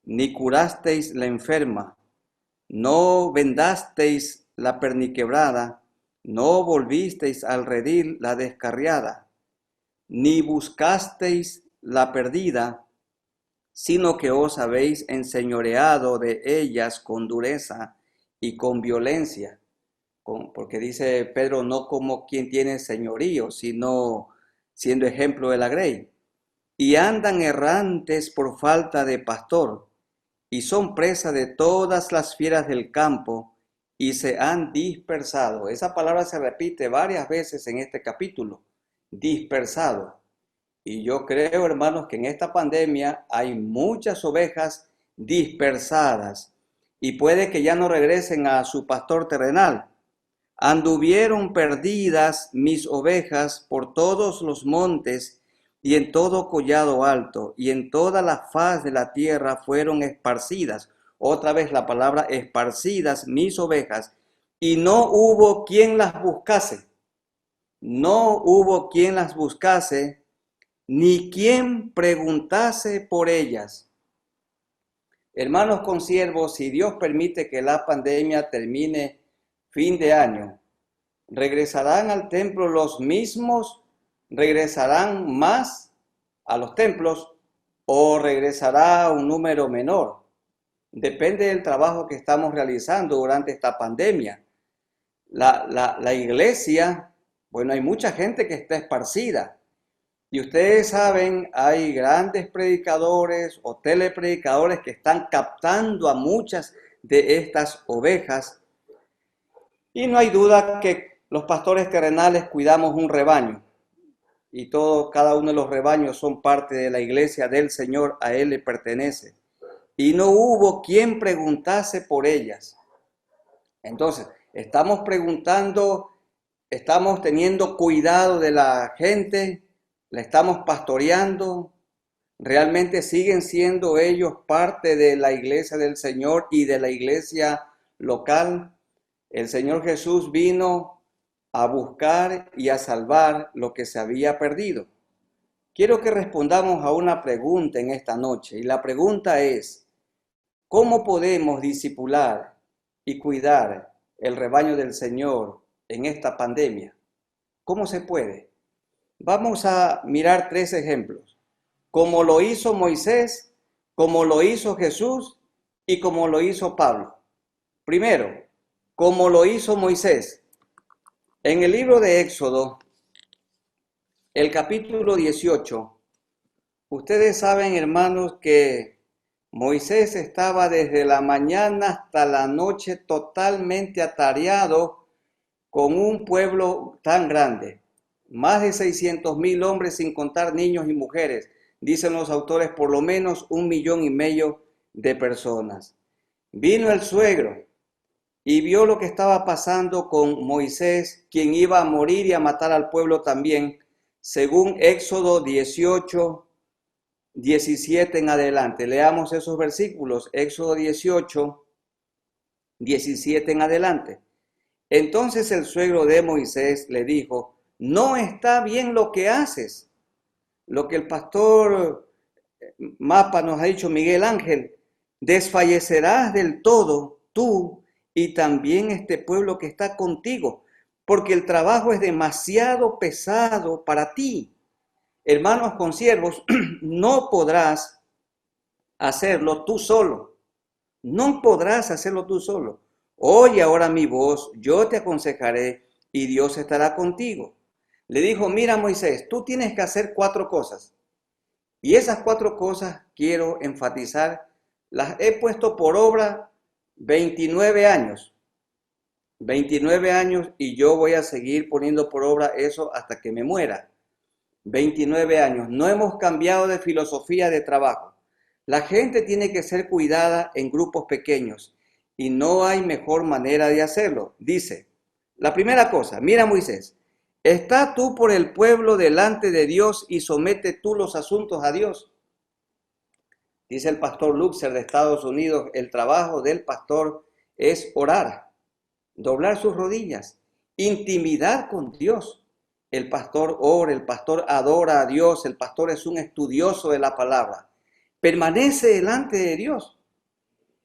ni curasteis la enferma, no vendasteis la perniquebrada, no volvisteis al redil la descarriada, ni buscasteis la perdida, sino que os habéis enseñoreado de ellas con dureza y con violencia. Porque dice Pedro, no como quien tiene señorío, sino siendo ejemplo de la grey. Y andan errantes por falta de pastor, y son presa de todas las fieras del campo, y se han dispersado. Esa palabra se repite varias veces en este capítulo, dispersado. Y yo creo, hermanos, que en esta pandemia hay muchas ovejas dispersadas y puede que ya no regresen a su pastor terrenal. Anduvieron perdidas mis ovejas por todos los montes y en todo collado alto, y en toda la faz de la tierra fueron esparcidas. Otra vez la palabra esparcidas mis ovejas, y no hubo quien las buscase. No hubo quien las buscase, ni quien preguntase por ellas. Hermanos consiervos, si Dios permite que la pandemia termine fin de año, ¿regresarán al templo los mismos? ¿Regresarán más a los templos o regresará un número menor? Depende del trabajo que estamos realizando durante esta pandemia. La iglesia, bueno, hay mucha gente que está esparcida. Y ustedes saben, hay grandes predicadores o telepredicadores que están captando a muchas de estas ovejas. Y no hay duda que los pastores terrenales cuidamos un rebaño. Y cada uno de los rebaños son parte de la iglesia del Señor, a Él le pertenece. Y no hubo quien preguntase por ellas. Entonces, estamos preguntando, estamos teniendo cuidado de la gente, la estamos pastoreando, realmente siguen siendo ellos parte de la iglesia del Señor y de la iglesia local. El Señor Jesús vino a buscar y a salvar lo que se había perdido. Quiero que respondamos a una pregunta en esta noche, y la pregunta es: ¿cómo podemos discipular y cuidar el rebaño del Señor en esta pandemia? ¿Cómo se puede? Vamos a mirar 3 ejemplos, como lo hizo Moisés, como lo hizo Jesús y como lo hizo Pablo. Primero, como lo hizo Moisés. En el libro de Éxodo, el capítulo 18, ustedes saben, hermanos, que Moisés estaba desde la mañana hasta la noche totalmente atareado con un pueblo tan grande. Más de 600,000 hombres sin contar niños y mujeres. Dicen los autores, por lo menos 1,5 millones de personas. Vino el suegro y vio lo que estaba pasando con Moisés, quien iba a morir y a matar al pueblo también, según Éxodo 18, 17 en adelante. Leamos esos versículos, Éxodo 18, 17 en adelante. Entonces el suegro de Moisés le dijo, no está bien lo que haces. Lo que el pastor Mapa nos ha dicho, Miguel Ángel, desfallecerás del todo tú y también este pueblo que está contigo, porque el trabajo es demasiado pesado para ti. Hermanos consiervos, no podrás hacerlo tú solo. No podrás hacerlo tú solo. Oye ahora mi voz, yo te aconsejaré y Dios estará contigo. Le dijo, mira Moisés, tú tienes que hacer 4 cosas. Y esas 4 cosas quiero enfatizar, las he puesto por obra 29 años. 29 años y yo voy a seguir poniendo por obra eso hasta que me muera. 29 años. No hemos cambiado de filosofía de trabajo. La gente tiene que ser cuidada en grupos pequeños y no hay mejor manera de hacerlo. Dice, la primera cosa, mira Moisés, está tú por el pueblo delante de Dios y somete tú los asuntos a Dios. Dice el pastor Luxer de Estados Unidos, el trabajo del pastor es orar, doblar sus rodillas, intimidad con Dios. El pastor ora, el pastor adora a Dios, el pastor es un estudioso de la palabra. Permanece delante de Dios.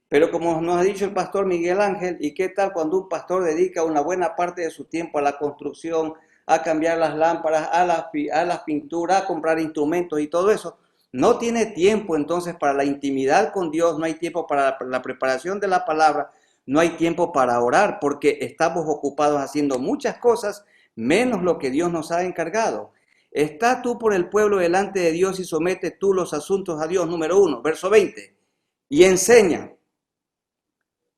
Pero como nos ha dicho el pastor Miguel Ángel, ¿y qué tal cuando un pastor dedica una buena parte de su tiempo a la construcción, a cambiar las lámparas, a la pintura, a comprar instrumentos y todo eso? No tiene tiempo entonces para la intimidad con Dios, no hay tiempo para la preparación de la palabra, no hay tiempo para orar porque estamos ocupados haciendo muchas cosas menos lo que Dios nos ha encargado. Está tú por el pueblo delante de Dios y somete tú los asuntos a Dios. Número 1, verso 20. Y enseña.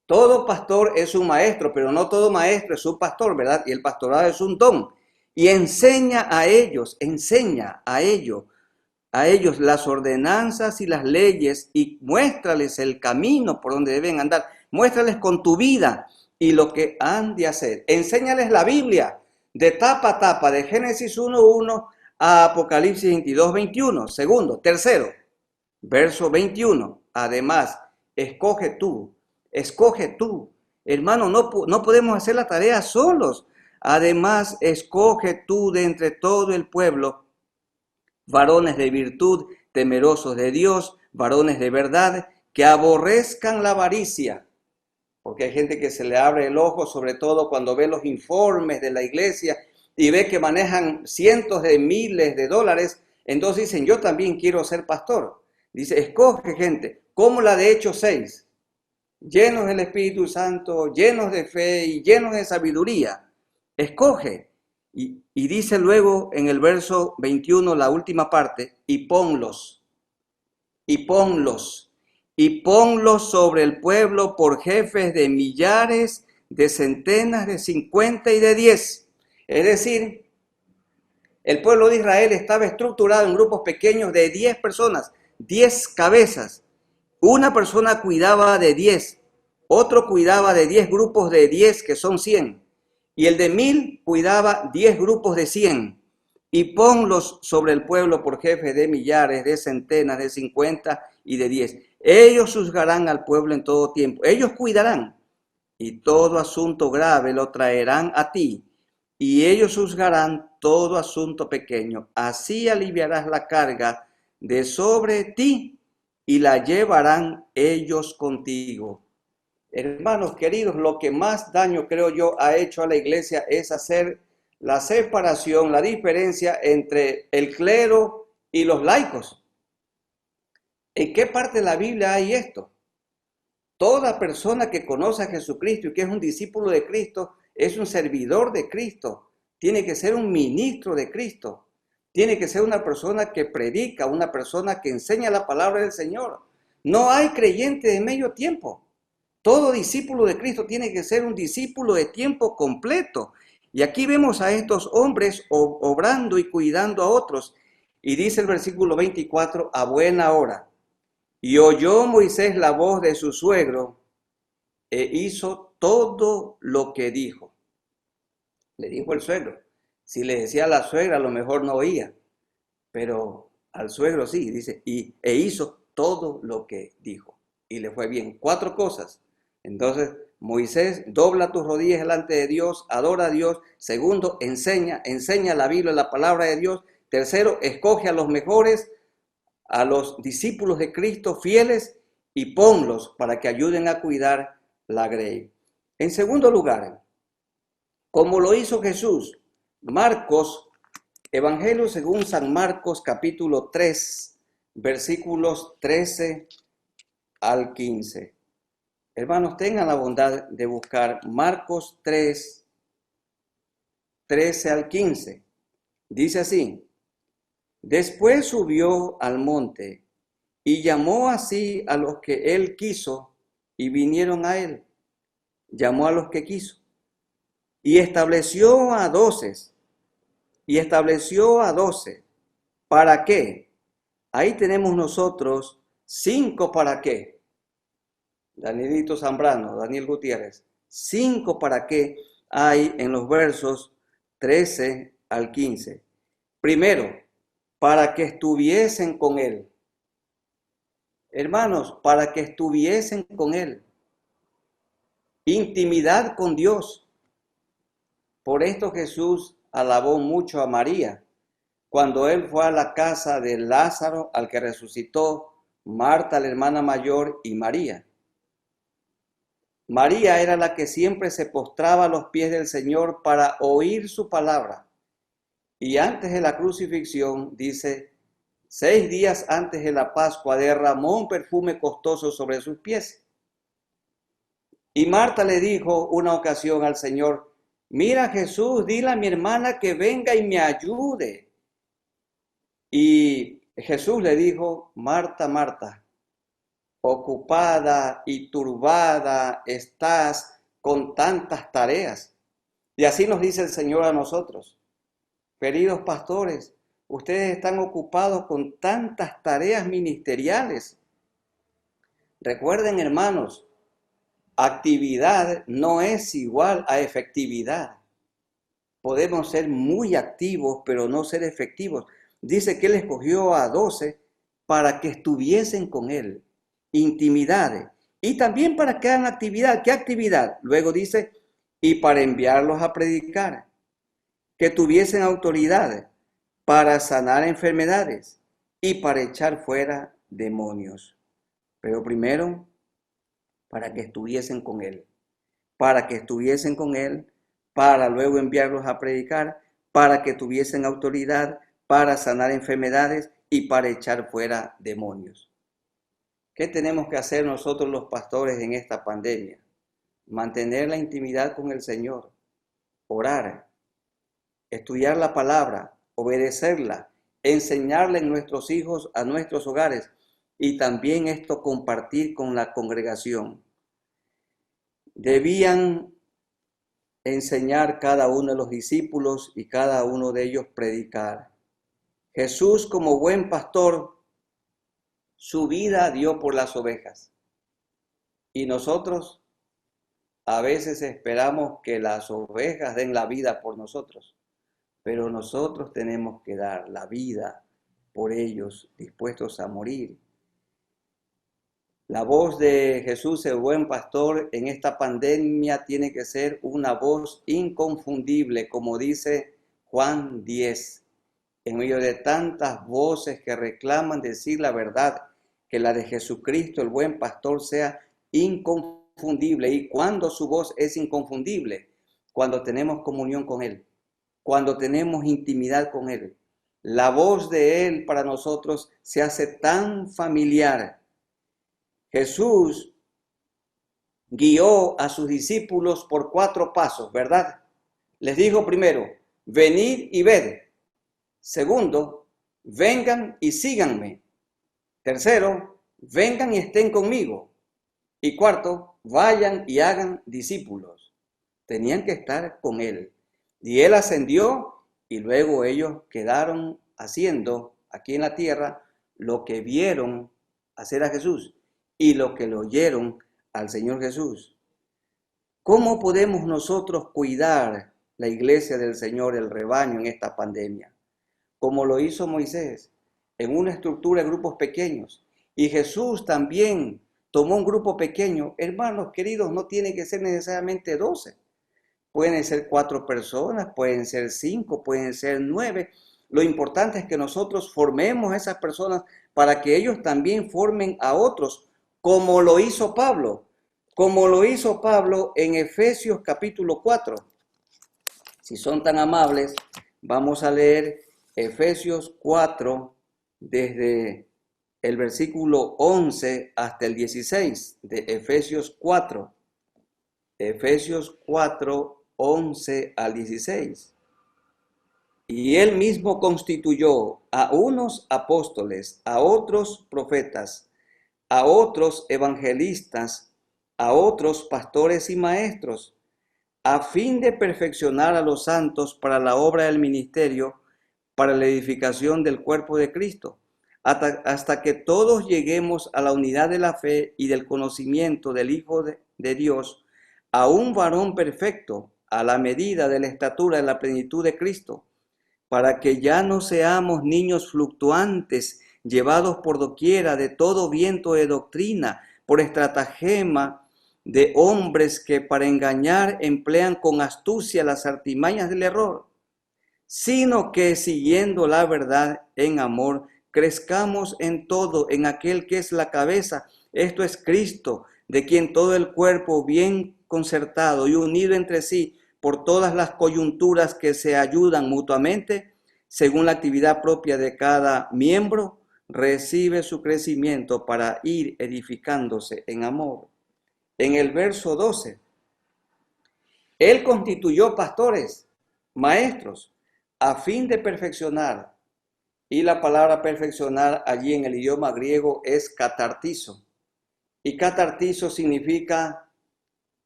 Todo pastor es un maestro, pero no todo maestro es un pastor, ¿verdad? Y el pastorado es un don. Y enseña a ellos las ordenanzas y las leyes y muéstrales el camino por donde deben andar. Muéstrales con tu vida y lo que han de hacer. Enséñales la Biblia de tapa a tapa, de Génesis 1:1 a Apocalipsis 22:21. Segundo, tercero, verso 21. Además, escoge tú. Hermano, no podemos hacer la tarea solos. Además, escoge tú de entre todo el pueblo varones de virtud, temerosos de Dios, varones de verdad, que aborrezcan la avaricia. Porque hay gente que se le abre el ojo, sobre todo cuando ve los informes de la iglesia y ve que manejan cientos de miles de dólares, entonces dicen, yo también quiero ser pastor. Dice, escoge gente, como la de Hechos 6, llenos del Espíritu Santo, llenos de fe y llenos de sabiduría. Escoge. Y dice luego en el verso 21, la última parte, y ponlos sobre el pueblo por jefes de millares, de centenas, de 50 y de 10. Es decir, el pueblo de Israel estaba estructurado en grupos pequeños de 10 personas, 10 cabezas. Una persona cuidaba de 10, otro cuidaba de 10 grupos de 10, que son 100. Y el de 1000 cuidaba 10 grupos de 100. Y ponlos sobre el pueblo por jefes de millares, de centenas, de 50 y de 10. Ellos juzgarán al pueblo en todo tiempo. Ellos cuidarán. Y todo asunto grave lo traerán a ti. Y ellos juzgarán todo asunto pequeño. Así aliviarás la carga de sobre ti y la llevarán ellos contigo. Hermanos queridos, lo que más daño creo yo ha hecho a la iglesia es hacer la separación, la diferencia entre el clero y los laicos. ¿En qué parte de la Biblia hay esto? Toda persona que conoce a Jesucristo y que es un discípulo de Cristo es un servidor de Cristo. Tiene que ser un ministro de Cristo. Tiene que ser una persona que predica, una persona que enseña la palabra del Señor. No hay creyente de medio tiempo. Todo discípulo de Cristo tiene que ser un discípulo de tiempo completo. Y aquí vemos a estos hombres obrando y cuidando a otros. Y dice el versículo 24, a buena hora. Y oyó Moisés la voz de su suegro e hizo todo lo que dijo. Le dijo el suegro. Si le decía a la suegra, a lo mejor no oía, pero al suegro sí, dice, e hizo todo lo que dijo. Y le fue bien. 4 cosas. Entonces, Moisés, dobla tus rodillas delante de Dios, adora a Dios. Segundo, enseña la Biblia, la palabra de Dios. Tercero, escoge a los mejores, a los discípulos de Cristo fieles y ponlos para que ayuden a cuidar la grey. En segundo lugar, como lo hizo Jesús, Marcos, Evangelio según San Marcos, capítulo 3, versículos 13 al 15. Hermanos, tengan la bondad de buscar Marcos 3, 13 al 15. Dice así: después subió al monte y llamó así a los que él quiso y vinieron a él. Llamó a los que quiso y estableció a 12. ¿Para qué? Ahí tenemos nosotros 5 para qué. Danielito Zambrano, Daniel Gutiérrez. 5 para qué hay en los versos 13 al 15. Primero, para que estuviesen con él. Hermanos, para que estuviesen con él. Intimidad con Dios. Por esto Jesús alabó mucho a María cuando él fue a la casa de Lázaro, al que resucitó, Marta, la hermana mayor, y María. María era la que siempre se postraba a los pies del Señor para oír su palabra. Y antes de la crucifixión, dice, 6 días antes de la Pascua, derramó un perfume costoso sobre sus pies. Y Marta le dijo una ocasión al Señor, mira Jesús, dile a mi hermana que venga y me ayude. Y Jesús le dijo, Marta, Marta, ocupada y turbada estás con tantas tareas. Y así nos dice el Señor a nosotros. Queridos pastores, ustedes están ocupados con tantas tareas ministeriales. Recuerden, hermanos, actividad no es igual a efectividad. Podemos ser muy activos, pero no ser efectivos. Dice que él escogió a 12 para que estuviesen con él. Intimidad. Y también para que hagan actividad. ¿Qué actividad? Luego dice, y para enviarlos a predicar. Que tuviesen autoridad para sanar enfermedades y para echar fuera demonios. Pero primero, para que estuviesen con él. Para que estuviesen con él, para luego enviarlos a predicar, para que tuviesen autoridad para sanar enfermedades y para echar fuera demonios. ¿Qué tenemos que hacer nosotros los pastores en esta pandemia? Mantener la intimidad con el Señor, orar, estudiar la palabra, obedecerla, enseñarla en nuestros hijos, a nuestros hogares, y también esto compartir con la congregación. Debían enseñar cada uno de los discípulos y cada uno de ellos predicar. Jesús, como buen pastor, su vida dio por las ovejas. Y nosotros a veces esperamos que las ovejas den la vida por nosotros, pero nosotros tenemos que dar la vida por ellos, dispuestos a morir. La voz de Jesús, el buen pastor, en esta pandemia tiene que ser una voz inconfundible, como dice Juan 10. En medio de tantas voces que reclaman decir la verdad, que la de Jesucristo, el buen pastor, sea inconfundible. ¿Y cuando su voz es inconfundible? Cuando tenemos comunión con Él, cuando tenemos intimidad con Él. La voz de Él para nosotros se hace tan familiar. Jesús guió a sus discípulos por 4 pasos, ¿verdad? Les dijo primero, venid y ved. Segundo, vengan y síganme. Tercero, vengan y estén conmigo. Y cuarto, vayan y hagan discípulos. Tenían que estar con él. Y él ascendió y luego ellos quedaron haciendo aquí en la tierra lo que vieron hacer a Jesús y lo que le oyeron al Señor Jesús. ¿Cómo podemos nosotros cuidar la iglesia del Señor, el rebaño en esta pandemia? Como lo hizo Moisés, en una estructura de grupos pequeños. Y Jesús también tomó un grupo pequeño. Hermanos queridos, no tiene que ser necesariamente 12. Pueden ser 4 personas, pueden ser 5, pueden ser 9. Lo importante es que nosotros formemos a esas personas para que ellos también formen a otros, como lo hizo Pablo. Como lo hizo Pablo en Efesios capítulo 4. Si son tan amables, vamos a leer Efesios 4 desde el versículo 11 hasta el 16 de Efesios 4. Efesios 4, 11 al 16. Y él mismo constituyó a unos apóstoles, a otros profetas, a otros evangelistas, a otros pastores y maestros, a fin de perfeccionar a los santos para la obra del ministerio, para la edificación del cuerpo de Cristo, hasta que todos lleguemos a la unidad de la fe y del conocimiento del Hijo de Dios, a un varón perfecto, a la medida de la estatura de la plenitud de Cristo, para que ya no seamos niños fluctuantes, llevados por doquiera de todo viento de doctrina, por estratagema de hombres que para engañar emplean con astucia las artimañas del error, sino que siguiendo la verdad en amor, crezcamos en todo en aquel que es la cabeza, esto es Cristo, de quien todo el cuerpo bien concertado y unido entre sí por todas las coyunturas que se ayudan mutuamente, según la actividad propia de cada miembro, recibe su crecimiento para ir edificándose en amor. En el verso 12, Él constituyó pastores, maestros, a fin de perfeccionar. Y la palabra perfeccionar allí en el idioma griego es catartizo. Y catartizo significa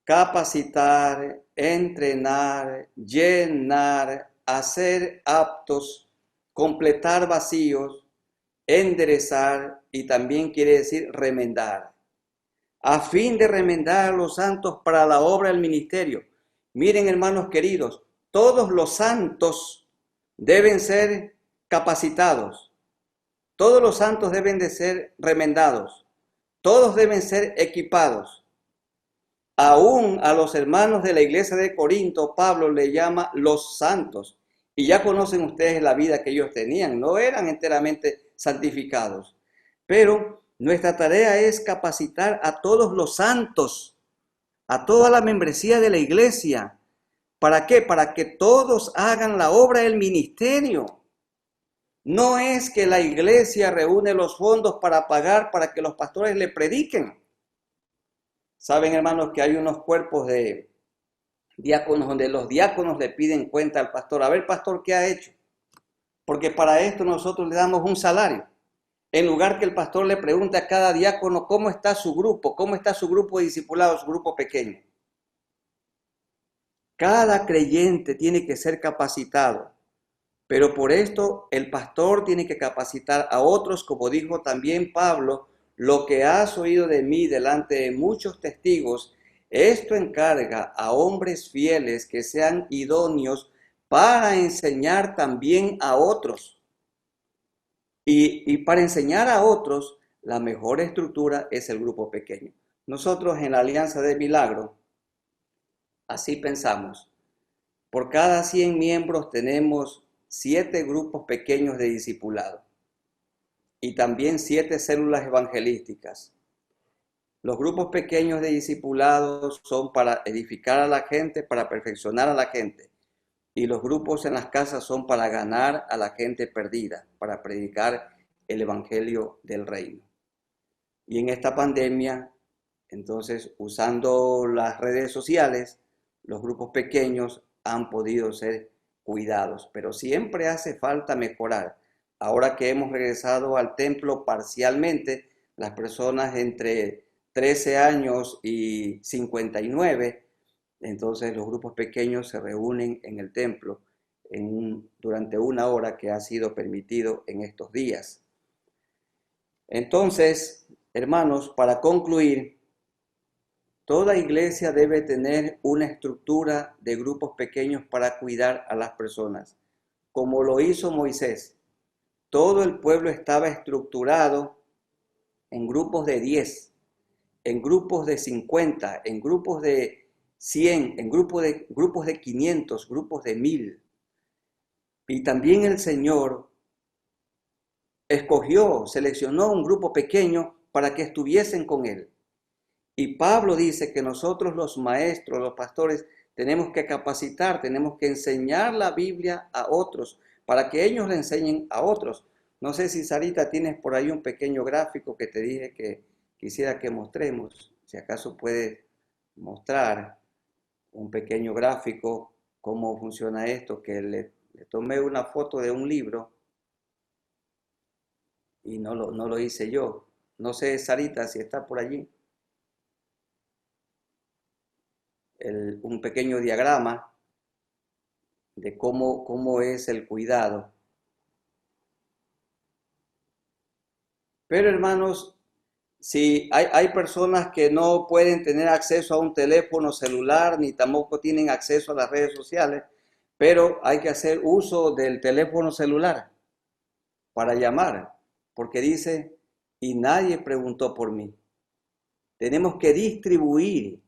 capacitar, entrenar, llenar, hacer aptos, completar vacíos, enderezar y también quiere decir remendar. A fin de remendar a los santos para la obra del ministerio. Miren, hermanos queridos, todos los santos deben ser capacitados. Todos los santos deben de ser remendados. Todos deben ser equipados. Aún a los hermanos de la iglesia de Corinto, Pablo le llama los santos. Y ya conocen ustedes la vida que ellos tenían. No eran enteramente santificados. Pero nuestra tarea es capacitar a todos los santos, a toda la membresía de la iglesia. ¿Para qué? Para que todos hagan la obra del ministerio. No es que la iglesia reúne los fondos para pagar para que los pastores le prediquen. Saben, hermanos, que hay unos cuerpos de diáconos donde los diáconos le piden cuenta al pastor. A ver, pastor, ¿qué ha hecho? Porque para esto nosotros le damos un salario. En lugar que el pastor le pregunte a cada diácono cómo está su grupo de discipulados, su grupo pequeño. Cada creyente tiene que ser capacitado, pero por esto el pastor tiene que capacitar a otros, como dijo también Pablo, lo que has oído de mí delante de muchos testigos, esto encarga a hombres fieles que sean idóneos para enseñar también a otros. Y para enseñar a otros, la mejor estructura es el grupo pequeño. Nosotros en la Alianza de Milagro, así pensamos. Por cada 100 miembros tenemos 7 grupos pequeños de discipulado y también 7 células evangelísticas. Los grupos pequeños de discipulados son para edificar a la gente, para perfeccionar a la gente. Y los grupos en las casas son para ganar a la gente perdida, para predicar el evangelio del reino. Y en esta pandemia, entonces, usando las redes sociales, los grupos pequeños han podido ser cuidados, pero siempre hace falta mejorar. Ahora que hemos regresado al templo parcialmente, las personas entre 13 años y 59, entonces los grupos pequeños se reúnen en el templo durante 1 hora que ha sido permitido en estos días. Entonces, hermanos, para concluir, toda iglesia debe tener una estructura de grupos pequeños para cuidar a las personas, como lo hizo Moisés. Todo el pueblo estaba estructurado en grupos de 10, en grupos de 50, en grupos de 100, en grupos de 500, grupos de 1000. Y también el Señor seleccionó un grupo pequeño para que estuviesen con Él. Y Pablo dice que nosotros los maestros, los pastores, tenemos que capacitar, tenemos que enseñar la Biblia a otros, para que ellos le enseñen a otros. No sé si Sarita tienes por ahí un pequeño gráfico que te dije que quisiera que mostremos. Si acaso puedes mostrar un pequeño gráfico, cómo funciona esto, que le tomé una foto de un libro y no lo hice yo. No sé, Sarita, si está por allí. Un pequeño diagrama de cómo es el cuidado. Pero hermanos, si hay personas que no pueden tener acceso a un teléfono celular, ni tampoco tienen acceso a las redes sociales, pero hay que hacer uso del teléfono celular para llamar, porque dice, y nadie preguntó por mí. Tenemos que distribuir,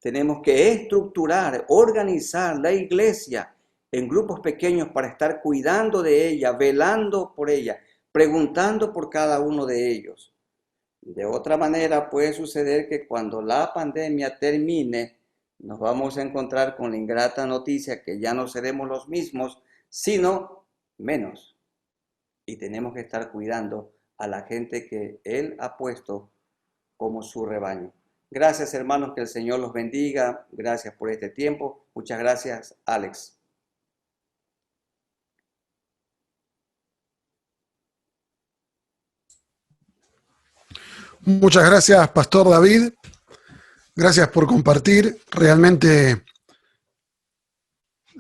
tenemos que estructurar, organizar la iglesia en grupos pequeños para estar cuidando de ella, velando por ella, preguntando por cada uno de ellos. De otra manera, puede suceder que cuando la pandemia termine, nos vamos a encontrar con la ingrata noticia que ya no seremos los mismos, sino menos. Y tenemos que estar cuidando a la gente que Él ha puesto como su rebaño. Gracias, hermanos, que el Señor los bendiga. Gracias por este tiempo. Muchas gracias, Alex. Muchas gracias, Pastor David. Gracias por compartir. Realmente,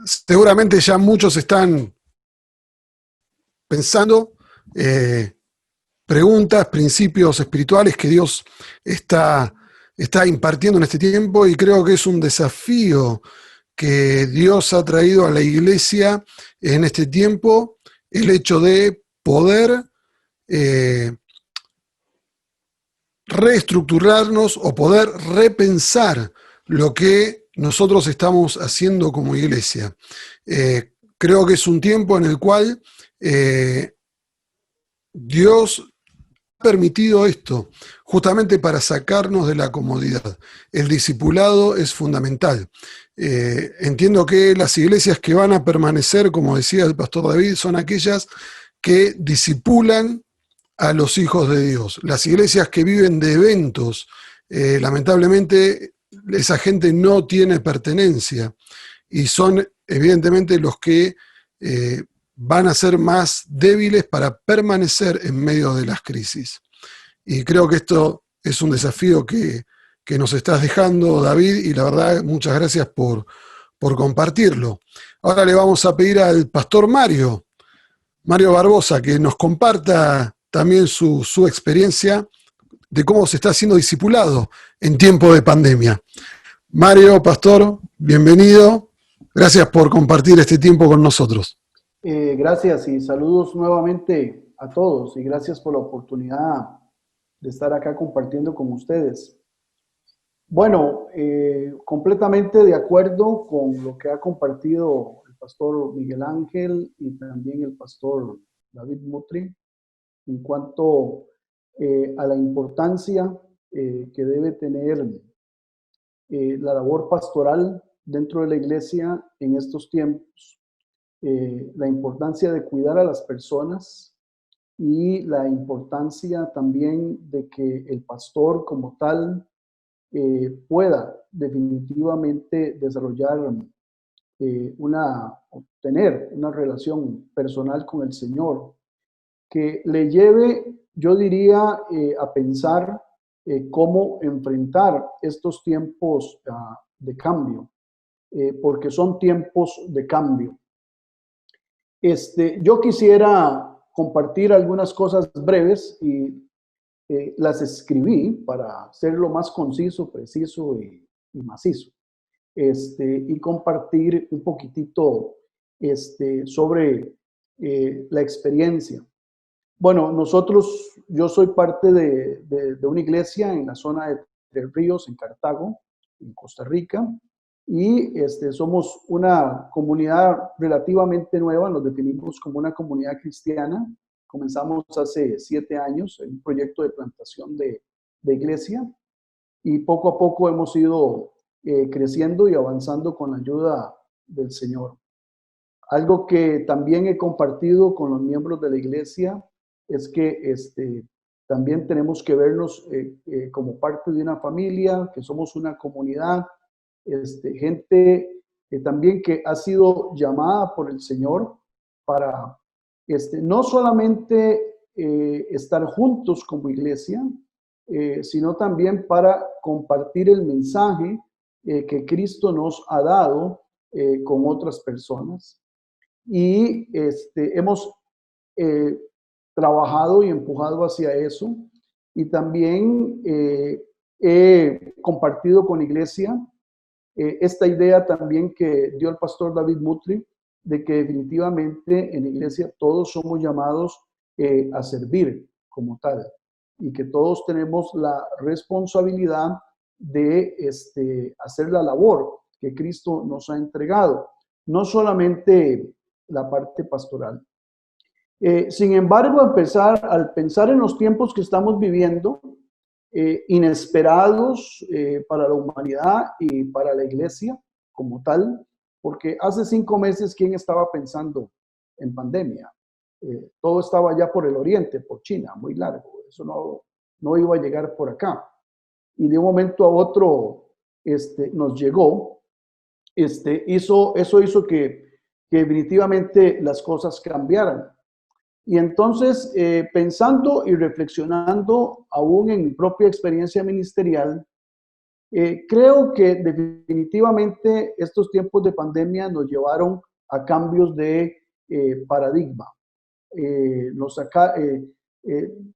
seguramente ya muchos están pensando preguntas, principios espirituales que Dios está impartiendo en este tiempo, y creo que es un desafío que Dios ha traído a la iglesia en este tiempo, el hecho de poder reestructurarnos o poder repensar lo que nosotros estamos haciendo como iglesia. Creo que es un tiempo en el cual Dios ha permitido esto justamente para sacarnos de la comodidad. El discipulado es fundamental. Entiendo que las iglesias que van a permanecer, como decía el pastor David, son aquellas que discipulan a los hijos de Dios. Las iglesias que viven de eventos, lamentablemente esa gente no tiene pertenencia, y son evidentemente los que van a ser más débiles para permanecer en medio de las crisis. Y creo que esto es un desafío que nos estás dejando, David, y la verdad, muchas gracias por compartirlo. Ahora le vamos a pedir al pastor Mario Barbosa, que nos comparta también su experiencia de cómo se está siendo discipulado en tiempo de pandemia. Mario, pastor, bienvenido. Gracias por compartir este tiempo con nosotros. Gracias y saludos nuevamente a todos, y gracias por la oportunidad de estar acá compartiendo con ustedes. Bueno, completamente de acuerdo con lo que ha compartido el pastor Miguel Ángel y también el pastor David Mutri en cuanto a la importancia que debe tener la labor pastoral dentro de la iglesia en estos tiempos. La importancia de cuidar a las personas y la importancia también de que el pastor como tal pueda definitivamente desarrollar tener una relación personal con el Señor, que le lleve, yo diría, a pensar cómo enfrentar estos tiempos de cambio, porque son tiempos de cambio. Yo quisiera compartir algunas cosas breves y las escribí para ser lo más conciso, preciso y macizo. Y compartir un poquitito sobre la experiencia. Bueno, yo soy parte de una iglesia en la zona de Tres Ríos, en Cartago, en Costa Rica, y somos una comunidad relativamente nueva, nos definimos como una comunidad cristiana. Comenzamos hace 7 años en un proyecto de plantación de iglesia, y poco a poco hemos ido creciendo y avanzando con la ayuda del Señor. Algo que también he compartido con los miembros de la iglesia es que también tenemos que vernos como parte de una familia, que somos una comunidad, gente también que ha sido llamada por el Señor para no solamente estar juntos como iglesia, sino también para compartir el mensaje que Cristo nos ha dado con otras personas. Y hemos trabajado y empujado hacia eso. Y también he compartido con la iglesia esta idea también que dio el pastor David Mutri, de que definitivamente en la iglesia todos somos llamados a servir como tal, y que todos tenemos la responsabilidad de hacer la labor que Cristo nos ha entregado, no solamente la parte pastoral. Sin embargo, al pensar en los tiempos que estamos viviendo, inesperados para la humanidad y para la iglesia como tal, porque hace 5 meses, ¿quién estaba pensando en pandemia? Todo estaba ya por el oriente, por China, muy largo. Eso no iba a llegar por acá. Y de un momento a otro nos llegó. Eso hizo que definitivamente las cosas cambiaran. Y entonces, pensando y reflexionando aún en mi propia experiencia ministerial, creo que definitivamente estos tiempos de pandemia nos llevaron a cambios de paradigma.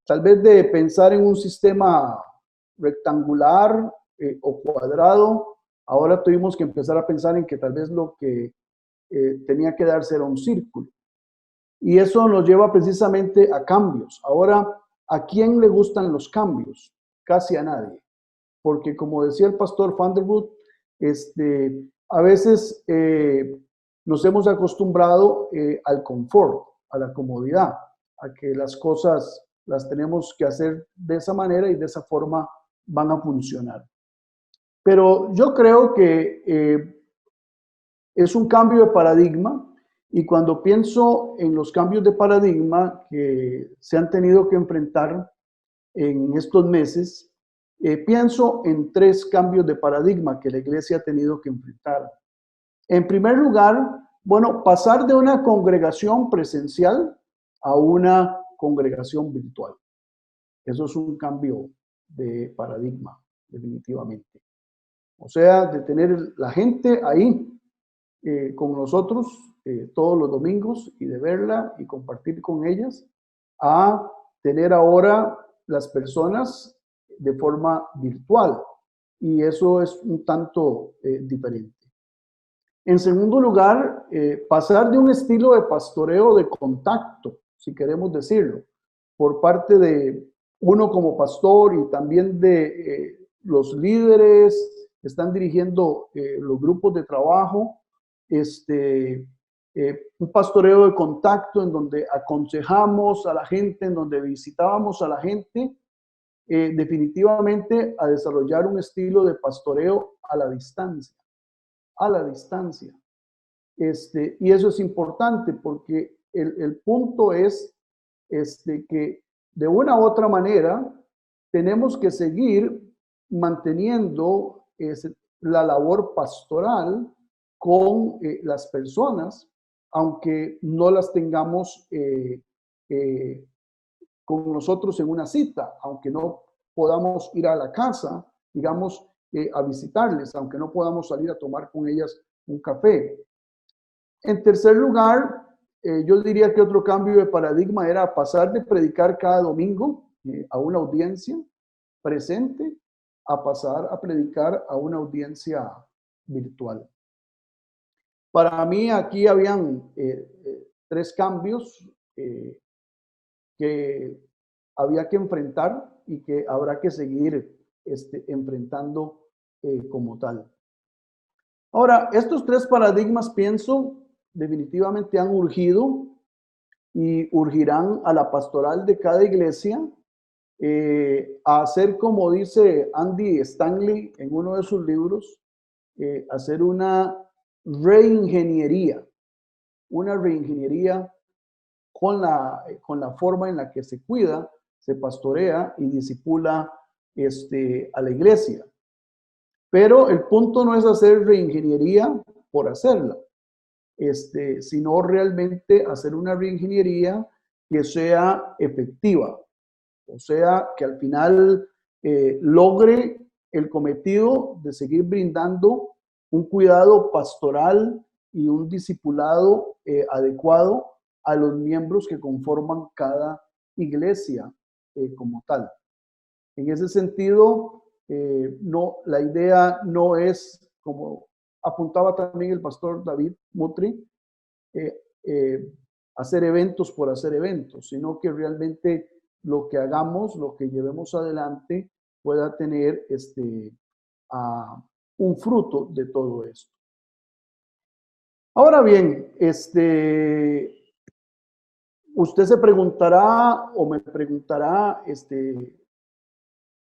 Tal vez de pensar en un sistema rectangular o cuadrado, ahora tuvimos que empezar a pensar en que tal vez lo que tenía que darse era un círculo. Y eso nos lleva precisamente a cambios. Ahora, ¿a quién le gustan los cambios? Casi a nadie. Porque como decía el pastor Vanderwood, a veces nos hemos acostumbrado al confort, a la comodidad, a que las cosas las tenemos que hacer de esa manera y de esa forma van a funcionar. Pero yo creo que es un cambio de paradigma. Y cuando pienso en los cambios de paradigma que se han tenido que enfrentar en estos meses, pienso en 3 cambios de paradigma que la iglesia ha tenido que enfrentar. En primer lugar, bueno, pasar de una congregación presencial a una congregación virtual. Eso es un cambio de paradigma, definitivamente. O sea, de tener la gente ahí con nosotros todos los domingos y de verla y compartir con ellas, a tener ahora las personas de forma virtual, y eso es un tanto diferente. En segundo lugar, pasar de un estilo de pastoreo de contacto, si queremos decirlo, por parte de uno como pastor y también de los líderes que están dirigiendo los grupos de trabajo, un pastoreo de contacto en donde aconsejamos a la gente, en donde visitábamos a la gente, definitivamente a desarrollar un estilo de pastoreo a la distancia. Y eso es importante porque el punto es que de una u otra manera tenemos que seguir manteniendo la labor pastoral con las personas, aunque no las tengamos con nosotros en una cita, aunque no podamos ir a la casa, digamos, a visitarles, aunque no podamos salir a tomar con ellas un café. En tercer lugar, yo diría que otro cambio de paradigma era pasar de predicar cada domingo a una audiencia presente a pasar a predicar a una audiencia virtual. Para mí aquí habían tres cambios que había que enfrentar y que habrá que seguir enfrentando como tal. Ahora, estos tres paradigmas, pienso, definitivamente han urgido y urgirán a la pastoral de cada iglesia a hacer, como dice Andy Stanley en uno de sus libros, hacer una reingeniería con la forma en la que se cuida, se pastorea y discipula a la iglesia. Pero el punto no es hacer reingeniería por hacerla, sino realmente hacer una reingeniería que sea efectiva, o sea, que al final logre el cometido de seguir brindando un cuidado pastoral y un discipulado adecuado a los miembros que conforman cada iglesia como tal. En ese sentido, no, la idea no es, como apuntaba también el pastor David Mutri, hacer eventos por hacer eventos, sino que realmente lo que hagamos, lo que llevemos adelante, pueda tener un fruto de todo esto. Ahora bien, usted se preguntará o me preguntará,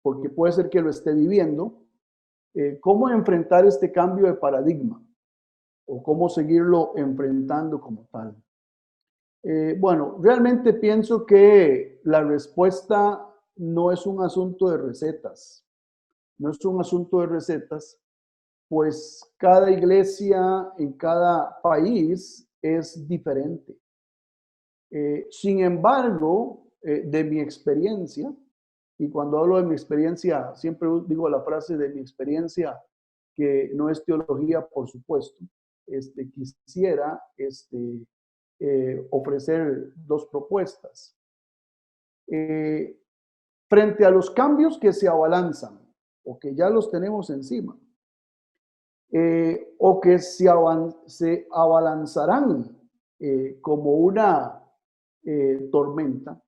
porque puede ser que lo esté viviendo, ¿cómo enfrentar este cambio de paradigma? ¿O cómo seguirlo enfrentando como tal? Bueno, realmente pienso que la respuesta no es un asunto de recetas. No es un asunto de recetas, pues cada iglesia en cada país es diferente. Sin embargo, de mi experiencia, y cuando hablo de mi experiencia, siempre digo la frase de mi experiencia, que no es teología, por supuesto, quisiera ofrecer dos propuestas. Frente a los cambios que se abalanzan, o que ya los tenemos encima, o que se abalanzarán como una tormenta,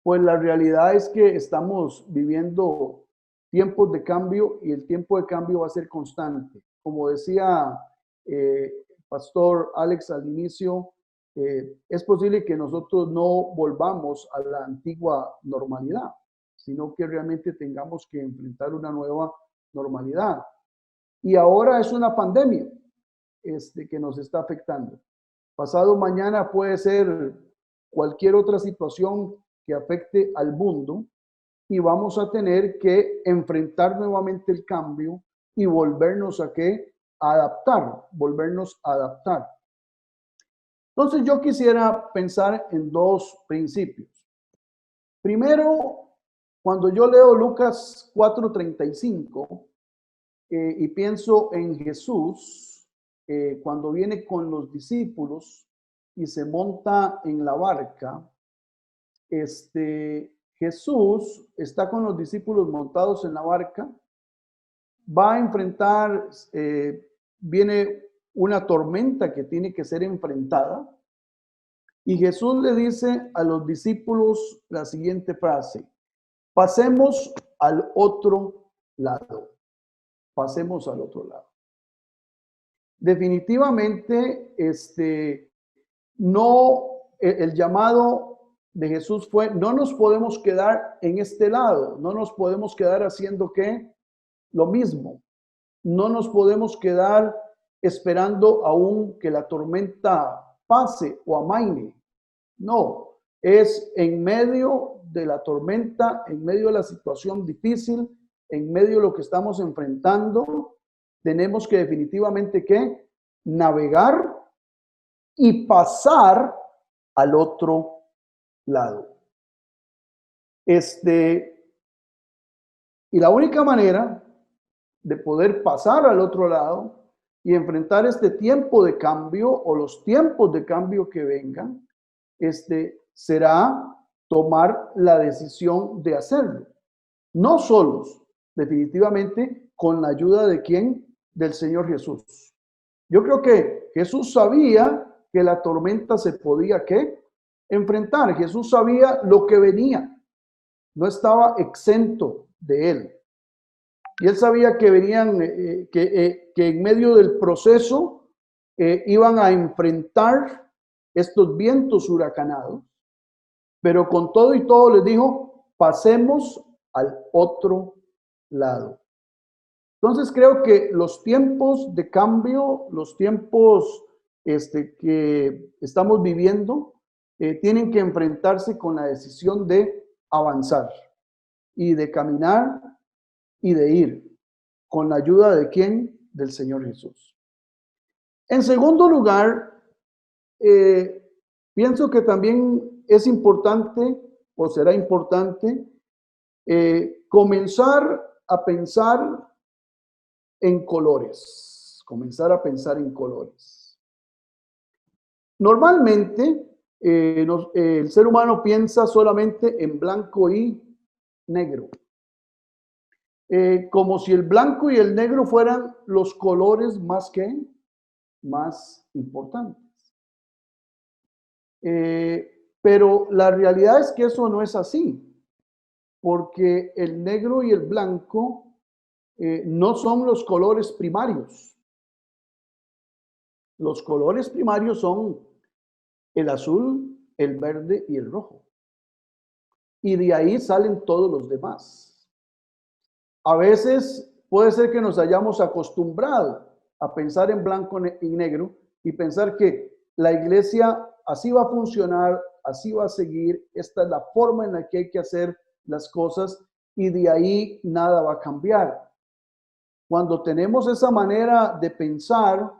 pues la realidad es que estamos viviendo tiempos de cambio y el tiempo de cambio va a ser constante. Como decía Pastor Alex al inicio, es posible que nosotros no volvamos a la antigua normalidad, sino que realmente tengamos que enfrentar una nueva normalidad. Y ahora es una pandemia que nos está afectando. Pasado mañana puede ser cualquier otra situación que afecte al mundo y vamos a tener que enfrentar nuevamente el cambio y volvernos a adaptar. Entonces yo quisiera pensar en dos principios. Primero, cuando yo leo Lucas 4:35 y pienso en Jesús, cuando viene con los discípulos y se monta en la barca, Jesús está con los discípulos montados en la barca, va a enfrentar, viene una tormenta que tiene que ser enfrentada, y Jesús le dice a los discípulos la siguiente frase: pasemos al otro lado. Pasemos al otro lado. Definitivamente, el llamado de Jesús fue: no nos podemos quedar en este lado, no nos podemos quedar haciendo lo mismo, no nos podemos quedar esperando aún que la tormenta pase o amaine. No, es en medio de la tormenta, en medio de la situación difícil, en medio de lo que estamos enfrentando, tenemos que definitivamente navegar y pasar al otro lado. Y la única manera de poder pasar al otro lado y enfrentar este tiempo de cambio o los tiempos de cambio que vengan, será tomar la decisión de hacerlo. No solos, definitivamente con la ayuda de ¿quién? Del Señor Jesús. Yo creo que Jesús sabía que la tormenta se podía, ¿qué? Enfrentar. Jesús sabía lo que venía. No estaba exento de él. Y él sabía que venían, que en medio del proceso iban a enfrentar estos vientos huracanados. Pero con todo y todo les dijo, pasemos al otro lado. Entonces creo que los tiempos de cambio, los tiempos que estamos viviendo, tienen que enfrentarse con la decisión de avanzar y de caminar y de ir. ¿Con la ayuda de quién? Del Señor Jesús. En segundo lugar, pienso que también es importante o será importante comenzar a pensar en colores. Comenzar a pensar en colores. Normalmente, el ser humano piensa solamente en blanco y negro. Como si el blanco y el negro fueran los colores más importantes. Pero la realidad es que eso no es así, porque el negro y el blanco no son los colores primarios. Los colores primarios son el azul, el verde y el rojo. Y de ahí salen todos los demás. A veces puede ser que nos hayamos acostumbrado a pensar en blanco y negro y pensar que la iglesia así va a funcionar, así va a seguir, esta es la forma en la que hay que hacer las cosas y de ahí nada va a cambiar. Cuando tenemos esa manera de pensar,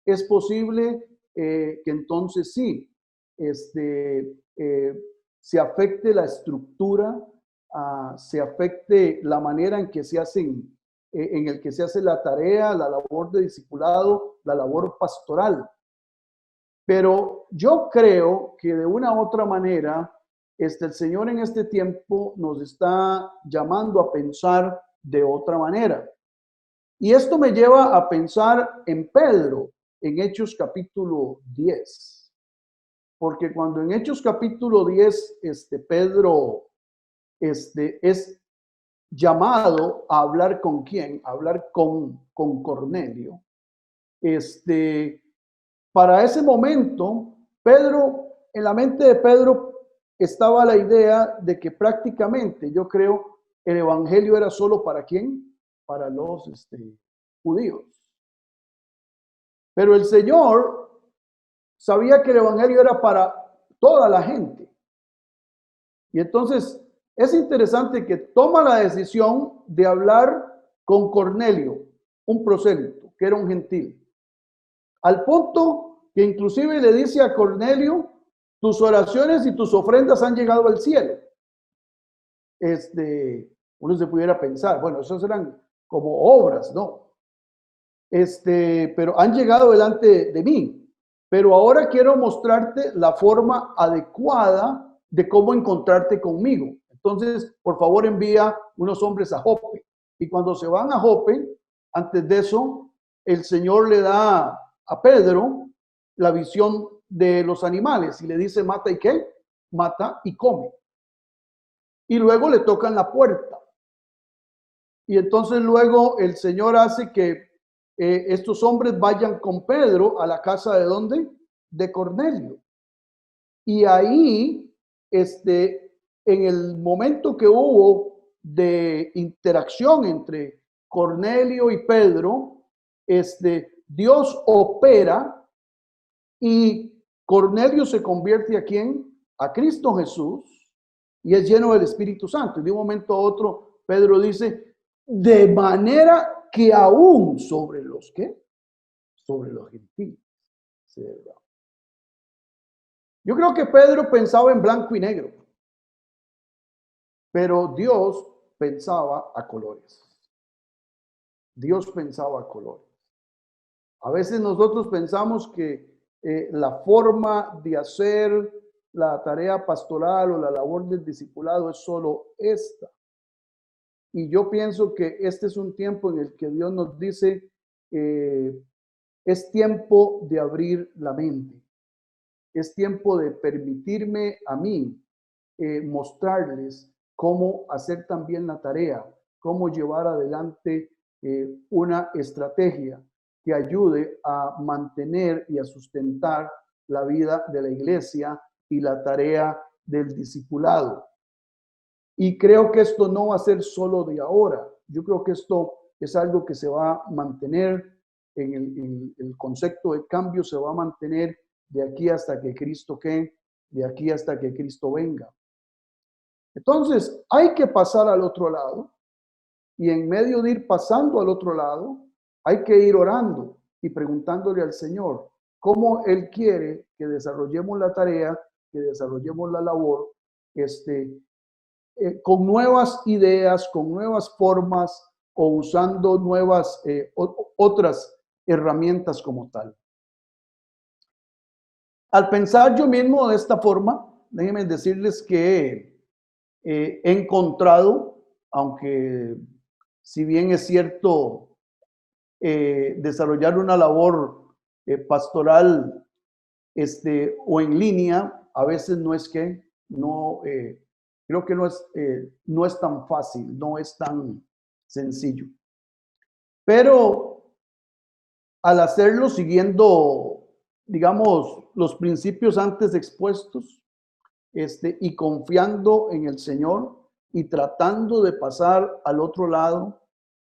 es posible que entonces sí, se afecte la estructura, se afecte la manera en que se hacen, en el que se hace la tarea, la labor de discipulado, la labor pastoral. Pero yo creo que de una u otra manera, el Señor en este tiempo nos está llamando a pensar de otra manera. Y esto me lleva a pensar en Pedro, en Hechos capítulo 10. Porque cuando en Hechos capítulo 10, Pedro es llamado a hablar con quién, a hablar con Cornelio. Para ese momento, Pedro, en la mente de Pedro estaba la idea de que prácticamente, yo creo, el evangelio era solo para quién, para los judíos. Pero el Señor sabía que el evangelio era para toda la gente. Y entonces es interesante que toma la decisión de hablar con Cornelio, un prosélito, que era un gentil. Al punto que inclusive le dice a Cornelio, tus oraciones y tus ofrendas han llegado al cielo. Uno se pudiera pensar, bueno, esos eran como obras, ¿no? Pero han llegado delante de mí. Pero ahora quiero mostrarte la forma adecuada de cómo encontrarte conmigo. Entonces, por favor, envía unos hombres a Jope. Y cuando se van a Jope, antes de eso, el Señor le da a Pedro la visión de los animales y le dice, mata y qué, mata y come. Y luego le tocan la puerta. Y entonces luego el Señor hace que estos hombres vayan con Pedro a la casa de ¿dónde? De Cornelio. Y ahí, en el momento que hubo de interacción entre Cornelio y Pedro, Dios opera y Cornelio se convierte ¿a quién? A Cristo Jesús y es lleno del Espíritu Santo. Y de un momento a otro, Pedro dice, de manera que aún sobre los ¿qué? Sobre los gentiles. Yo creo que Pedro pensaba en blanco y negro. Pero Dios pensaba a colores. Dios pensaba a colores. A veces nosotros pensamos que la forma de hacer la tarea pastoral o la labor del discipulado es solo esta. Y yo pienso que este es un tiempo en el que Dios nos dice, es tiempo de abrir la mente. Es tiempo de permitirme a mí mostrarles cómo hacer también la tarea, cómo llevar adelante una estrategia que ayude a mantener y a sustentar la vida de la iglesia y la tarea del discipulado. Y creo que esto no va a ser solo de ahora. Yo creo que esto es algo que se va a mantener en el concepto de cambio, se va a mantener de aquí hasta que Cristo de aquí hasta que Cristo venga. Entonces, hay que pasar al otro lado, y en medio de ir pasando al otro lado, hay que ir orando y preguntándole al Señor cómo Él quiere que desarrollemos la tarea, que desarrollemos la labor, con nuevas ideas, con nuevas formas o usando nuevas, otras herramientas como tal. Al pensar yo mismo de esta forma, déjenme decirles que he encontrado, aunque si bien es cierto, desarrollar una labor pastoral o en línea, a veces no es que, no, creo que no es tan fácil, no es tan sencillo. Pero al hacerlo siguiendo, digamos, los principios antes expuestos, y confiando en el Señor y tratando de pasar al otro lado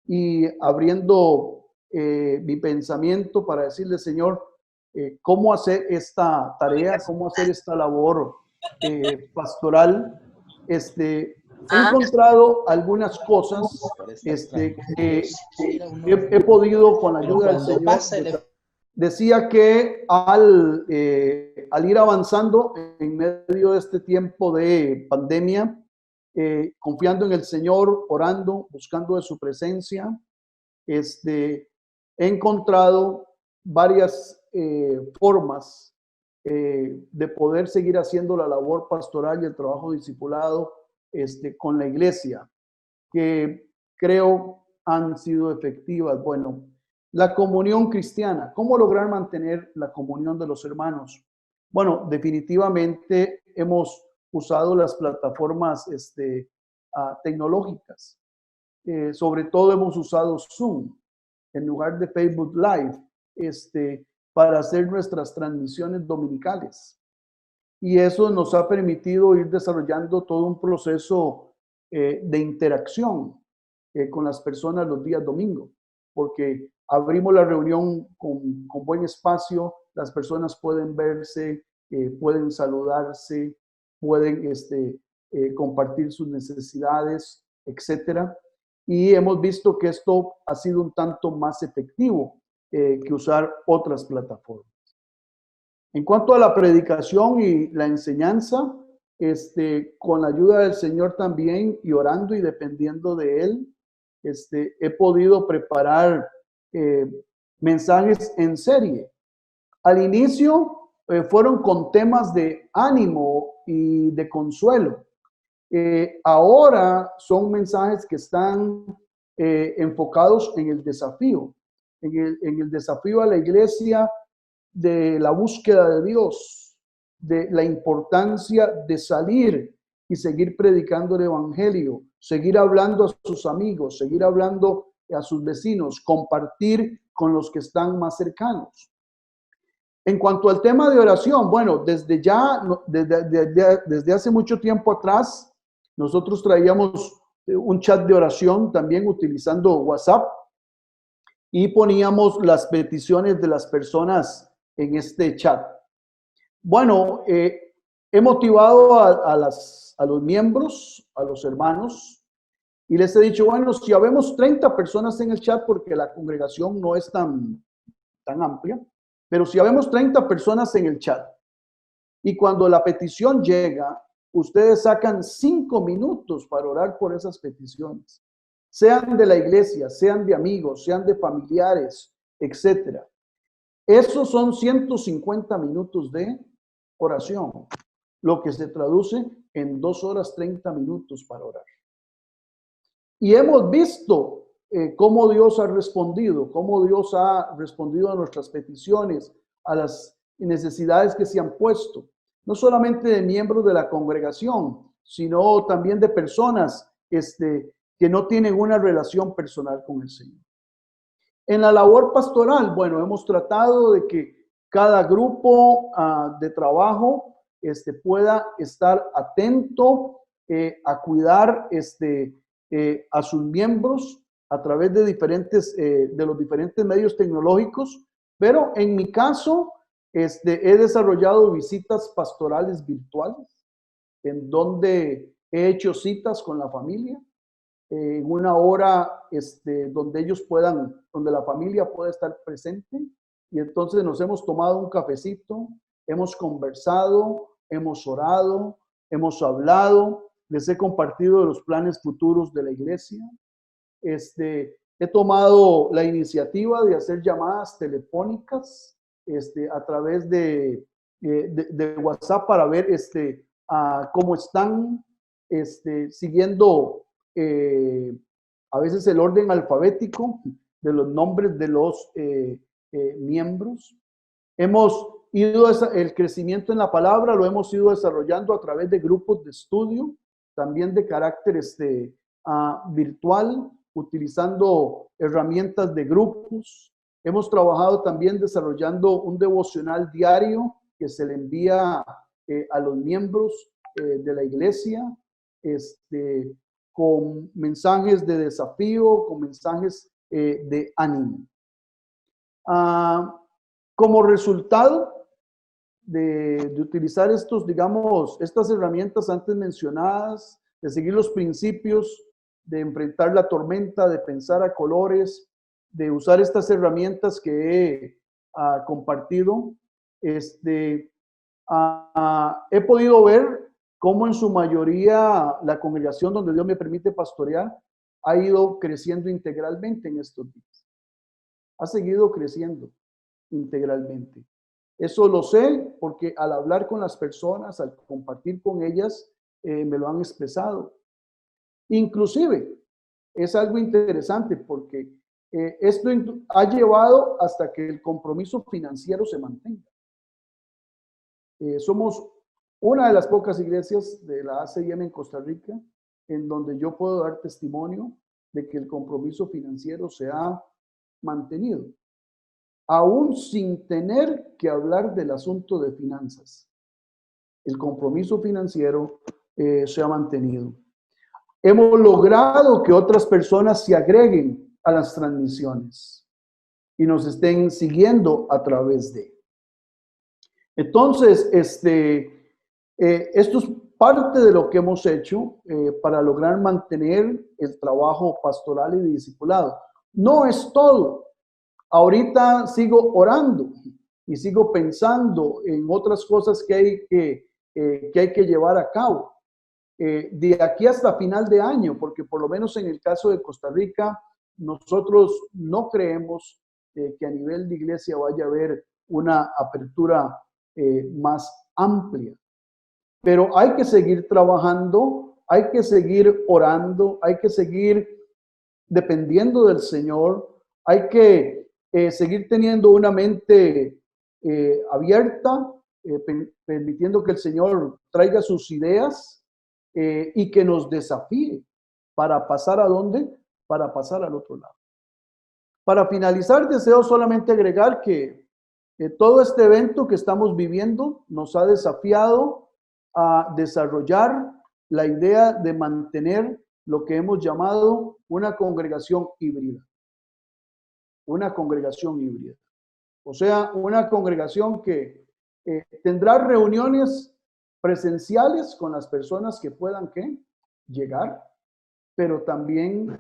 y abriendo mi pensamiento para decirle, Señor, cómo hacer esta tarea, cómo hacer esta labor pastoral. He encontrado algunas cosas que he podido, con la ayuda del Señor, decía que al ir avanzando en medio de este tiempo de pandemia, confiando en el Señor, orando, buscando de su presencia, he encontrado varias formas de poder seguir haciendo la labor pastoral y el trabajo discipulado con la iglesia, que creo han sido efectivas. Bueno, la comunión cristiana, ¿cómo lograr mantener la comunión de los hermanos? Bueno, definitivamente hemos usado las plataformas tecnológicas. Sobre todo hemos usado Zoom en lugar de Facebook Live para hacer nuestras transmisiones dominicales. Y eso nos ha permitido ir desarrollando todo un proceso de interacción con las personas los días domingos, porque abrimos la reunión con buen espacio, las personas pueden verse, pueden saludarse, pueden compartir sus necesidades, etcétera. Y hemos visto que esto ha sido un tanto más efectivo que usar otras plataformas. En cuanto a la predicación y la enseñanza, con la ayuda del Señor también y orando y dependiendo de Él, he podido preparar mensajes en serie. Al inicio fueron con temas de ánimo y de consuelo. Ahora son mensajes que están enfocados en el desafío, en el desafío a la iglesia de la búsqueda de Dios, de la importancia de salir y seguir predicando el evangelio, seguir hablando a sus amigos, seguir hablando a sus vecinos, compartir con los que están más cercanos. En cuanto al tema de oración, bueno, desde hace mucho tiempo atrás, nosotros traíamos un chat de oración también utilizando WhatsApp y poníamos las peticiones de las personas en este chat. Bueno, he motivado a los miembros, a los hermanos, y les he dicho, bueno, si habemos 30 personas en el chat, porque la congregación no es tan amplia, pero si habemos 30 personas en el chat, y cuando la petición llega, ustedes sacan 5 minutos para orar por esas peticiones, sean de la iglesia, sean de amigos, sean de familiares, etc. Esos son 150 minutos de oración, lo que se traduce en 2 horas 30 minutos para orar. Y hemos visto cómo Dios ha respondido a nuestras peticiones, a las necesidades que se han puesto, no solamente de miembros de la congregación, sino también de personas que no tienen una relación personal con el Señor. En la labor pastoral, bueno, hemos tratado de que cada grupo de trabajo pueda estar atento a cuidar a sus miembros a través de los diferentes medios tecnológicos, pero en mi caso he desarrollado visitas pastorales virtuales en donde he hecho citas con la familia en una hora donde la familia pueda estar presente, y entonces nos hemos tomado un cafecito, hemos conversado, hemos orado, hemos hablado, les he compartido de los planes futuros de la iglesia. He tomado la iniciativa de hacer llamadas telefónicas a través de WhatsApp para ver cómo están, siguiendo a veces el orden alfabético de los nombres de los miembros. El crecimiento en la palabra lo hemos ido desarrollando a través de grupos de estudio, también de carácter virtual, utilizando herramientas de grupos. Hemos trabajado también desarrollando un devocional diario que se le envía a los miembros de la iglesia, con mensajes de desafío, con mensajes de ánimo. Como resultado de utilizar estas herramientas antes mencionadas, de seguir los principios, de enfrentar la tormenta, de pensar a colores, de usar estas herramientas que he compartido, he podido ver cómo en su mayoría la congregación donde Dios me permite pastorear ha ido creciendo integralmente en estos días. Ha seguido creciendo integralmente. Eso lo sé porque al hablar con las personas, al compartir con ellas, me lo han expresado. Inclusive, es algo interesante porque esto ha llevado hasta que el compromiso financiero se mantenga. Somos una de las pocas iglesias de la ACIM en Costa Rica en donde yo puedo dar testimonio de que el compromiso financiero se ha mantenido, aún sin tener que hablar del asunto de finanzas. El compromiso financiero se ha mantenido. Hemos logrado que otras personas se agreguen a las transmisiones y nos estén siguiendo a través de. Entonces, esto es parte de lo que hemos hecho para lograr mantener el trabajo pastoral y de discipulado. No es todo. Ahorita sigo orando y sigo pensando en otras cosas que hay que llevar a cabo. De aquí hasta final de año, porque por lo menos en el caso de Costa Rica, nosotros no creemos que a nivel de iglesia vaya a haber una apertura más amplia. Pero hay que seguir trabajando, hay que seguir orando, hay que seguir dependiendo del Señor, hay que seguir teniendo una mente abierta, permitiendo que el Señor traiga sus ideas y que nos desafíe para pasar ¿a dónde? Para pasar al otro lado. Para finalizar, deseo solamente agregar que todo este evento que estamos viviendo nos ha desafiado a desarrollar la idea de mantener lo que hemos llamado una congregación híbrida. Una congregación híbrida. O sea, una congregación que tendrá reuniones presenciales con las personas que puedan llegar, pero también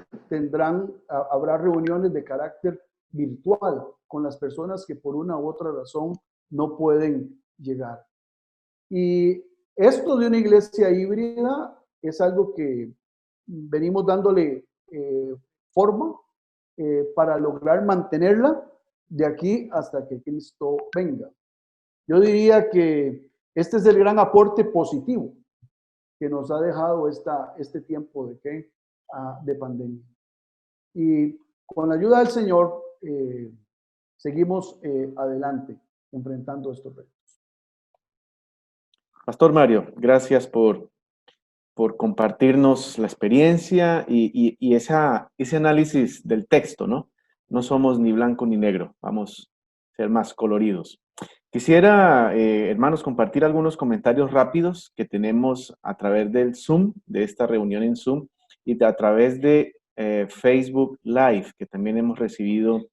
habrá reuniones de carácter virtual con las personas que por una u otra razón no pueden llegar. Y Esto de una iglesia híbrida es algo que venimos dándole forma para lograr mantenerla de aquí hasta que Cristo venga. Yo diría que este es el gran aporte positivo que nos ha dejado este tiempo de pandemia. Y con la ayuda del Señor seguimos adelante enfrentando estos retos. Pastor Mario, gracias por compartirnos la experiencia y ese análisis del texto, ¿no? No somos ni blanco ni negro, vamos a ser más coloridos. Quisiera, hermanos, compartir algunos comentarios rápidos que tenemos a través del Zoom, de esta reunión en Zoom, y a través de Facebook Live, que también hemos recibido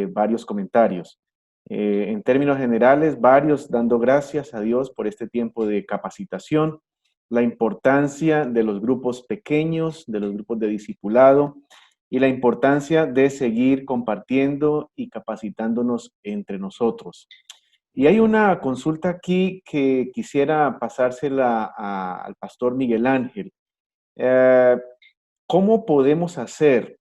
varios comentarios. En términos generales, varios dando gracias a Dios por este tiempo de capacitación, la importancia de los grupos pequeños, de los grupos de discipulado y la importancia de seguir compartiendo y capacitándonos entre nosotros. Y hay una consulta aquí que quisiera pasársela al pastor Miguel Ángel. ¿Cómo podemos hacer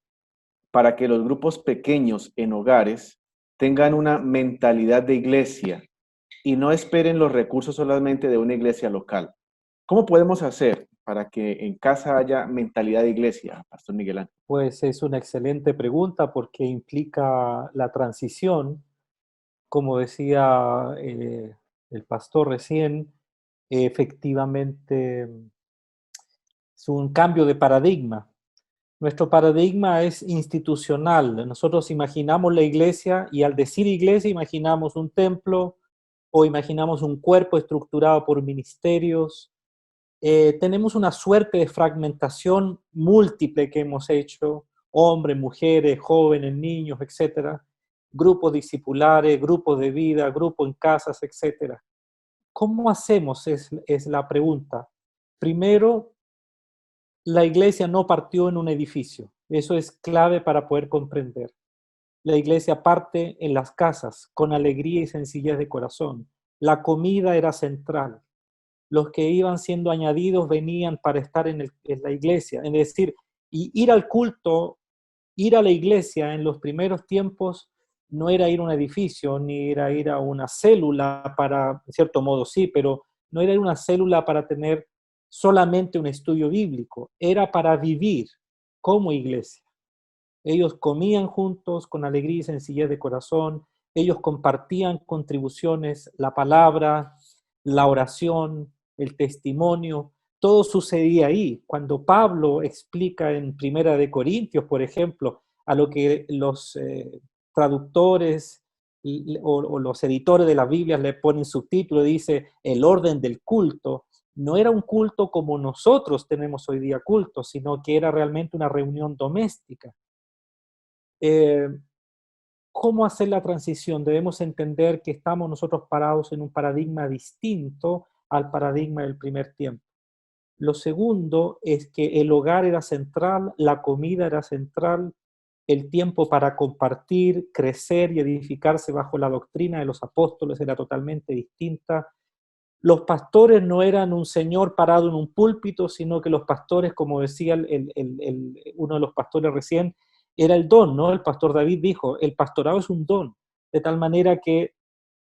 para que los grupos pequeños en hogares tengan una mentalidad de iglesia y no esperen los recursos solamente de una iglesia local? ¿Cómo podemos hacer para que en casa haya mentalidad de iglesia, Pastor Miguel Ángel? Pues es una excelente pregunta porque implica la transición, como decía el pastor recién, efectivamente es un cambio de paradigma. Nuestro paradigma es institucional. Nosotros imaginamos la iglesia y al decir iglesia imaginamos un templo o imaginamos un cuerpo estructurado por ministerios. Tenemos una suerte de fragmentación múltiple que hemos hecho, hombres, mujeres, jóvenes, niños, etcétera, grupos discipulares, grupos de vida, grupos en casas, etcétera. ¿Cómo hacemos? Es la pregunta. Primero, la iglesia no partió en un edificio. Eso es clave para poder comprender. La iglesia parte en las casas, con alegría y sencillez de corazón. La comida era central. Los que iban siendo añadidos venían para estar en la iglesia. Es decir, y ir al culto, ir a la iglesia en los primeros tiempos no era ir a un edificio, ni era ir a una célula para, en cierto modo sí, pero no era ir a una célula para tener solamente un estudio bíblico, era para vivir como iglesia. Ellos comían juntos con alegría y sencillez de corazón, ellos compartían contribuciones, la palabra, la oración, el testimonio, todo sucedía ahí. Cuando Pablo explica en Primera de Corintios, por ejemplo, a lo que los traductores o los editores de las Biblias le ponen subtítulo, dice el orden del culto, no era un culto como nosotros tenemos hoy día culto, sino que era realmente una reunión doméstica. ¿Cómo hacer la transición? Debemos entender que estamos nosotros parados en un paradigma distinto al paradigma del primer tiempo. Lo segundo es que el hogar era central, la comida era central, el tiempo para compartir, crecer y edificarse bajo la doctrina de los apóstoles era totalmente distinta. Los pastores no eran un señor parado en un púlpito, sino que los pastores, como decía uno de los pastores recién, era el don, ¿no? El pastor David dijo, el pastorado es un don, de tal manera que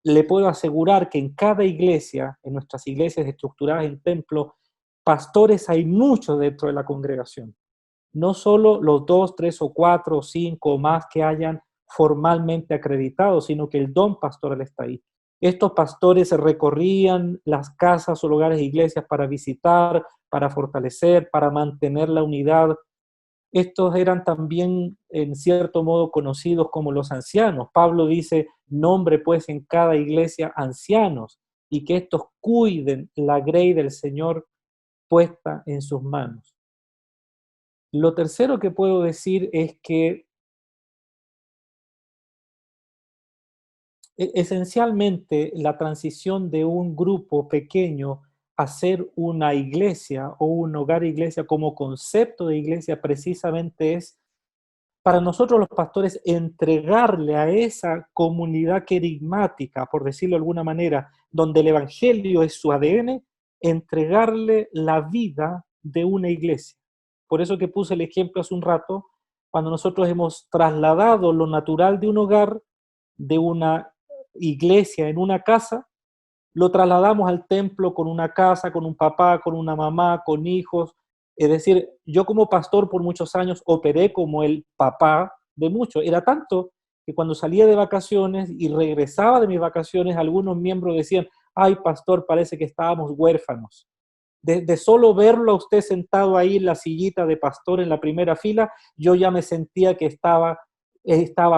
le puedo asegurar que en cada iglesia, en nuestras iglesias estructuradas en templo, pastores hay muchos dentro de la congregación. No solo los 2, 3 o 4 o 5 o más que hayan formalmente acreditados, sino que el don pastoral está ahí. Estos pastores recorrían las casas o lugares de iglesias para visitar, para fortalecer, para mantener la unidad. Estos eran también, en cierto modo, conocidos como los ancianos. Pablo dice, nombre pues en cada iglesia ancianos, y que estos cuiden la grey del Señor puesta en sus manos. Lo tercero que puedo decir es que esencialmente la transición de un grupo pequeño a ser una iglesia o un hogar iglesia como concepto de iglesia precisamente es para nosotros los pastores entregarle a esa comunidad querigmática, por decirlo de alguna manera, donde el evangelio es su ADN, entregarle la vida de una iglesia. Por eso que puse el ejemplo hace un rato, cuando nosotros hemos trasladado lo natural de un hogar, de una iglesia en una casa, lo trasladamos al templo con una casa, con un papá, con una mamá, con hijos. Es decir, yo como pastor por muchos años operé como el papá de muchos. Era tanto que cuando salía de vacaciones y regresaba de mis vacaciones, algunos miembros decían, ay, pastor, parece que estábamos huérfanos. De solo verlo a usted sentado ahí en la sillita de pastor en la primera fila, yo ya me sentía que estaba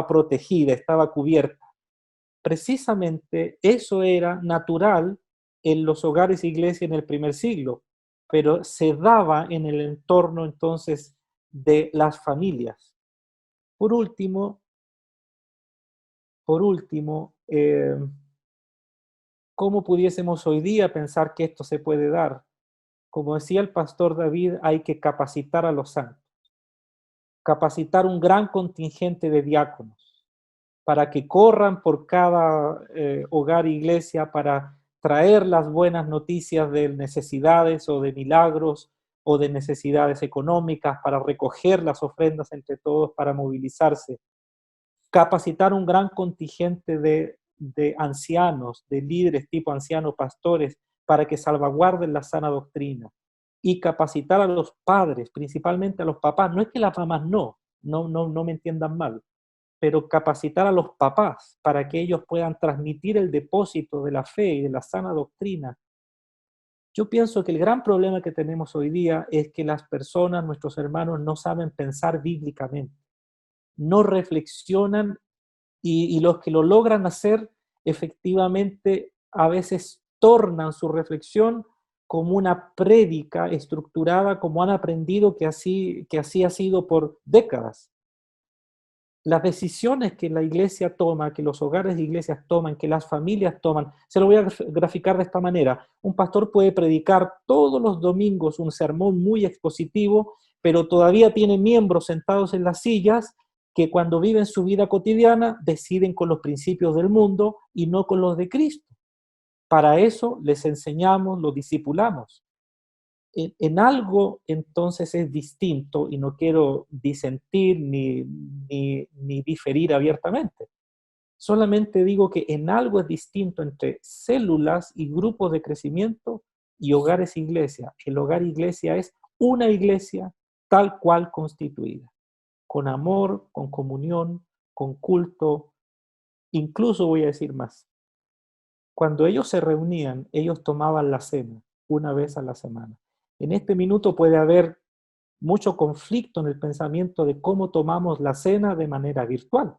protegida, estaba cubierta. Precisamente eso era natural en los hogares e iglesias en el primer siglo, pero se daba en el entorno entonces de las familias. Por último, ¿cómo pudiésemos hoy día pensar que esto se puede dar? Como decía el pastor David, hay que capacitar a los santos, capacitar un gran contingente de diáconos para que corran por cada hogar e iglesia para traer las buenas noticias de necesidades o de milagros o de necesidades económicas, para recoger las ofrendas entre todos, para movilizarse. Capacitar un gran contingente de ancianos, de líderes tipo ancianos, pastores, para que salvaguarden la sana doctrina. Y capacitar a los padres, principalmente a los papás. No es que las mamás no me entiendan mal, pero capacitar a los papás para que ellos puedan transmitir el depósito de la fe y de la sana doctrina. Yo pienso que el gran problema que tenemos hoy día es que las personas, nuestros hermanos, no saben pensar bíblicamente, no reflexionan y los que lo logran hacer efectivamente a veces tornan su reflexión como una prédica estructurada, como han aprendido que así ha sido por décadas. Las decisiones que la iglesia toma, que los hogares de iglesias toman, que las familias toman, se lo voy a graficar de esta manera. Un pastor puede predicar todos los domingos un sermón muy expositivo, pero todavía tiene miembros sentados en las sillas que cuando viven su vida cotidiana deciden con los principios del mundo y no con los de Cristo. Para eso les enseñamos, los discipulamos. En algo entonces es distinto, y no quiero disentir ni diferir abiertamente. Solamente digo que en algo es distinto entre células y grupos de crecimiento y hogares e iglesia. El hogar e iglesia es una iglesia tal cual constituida, con amor, con comunión, con culto, incluso voy a decir más. Cuando ellos se reunían, ellos tomaban la cena una vez a la semana. En este minuto puede haber mucho conflicto en el pensamiento de cómo tomamos la cena de manera virtual.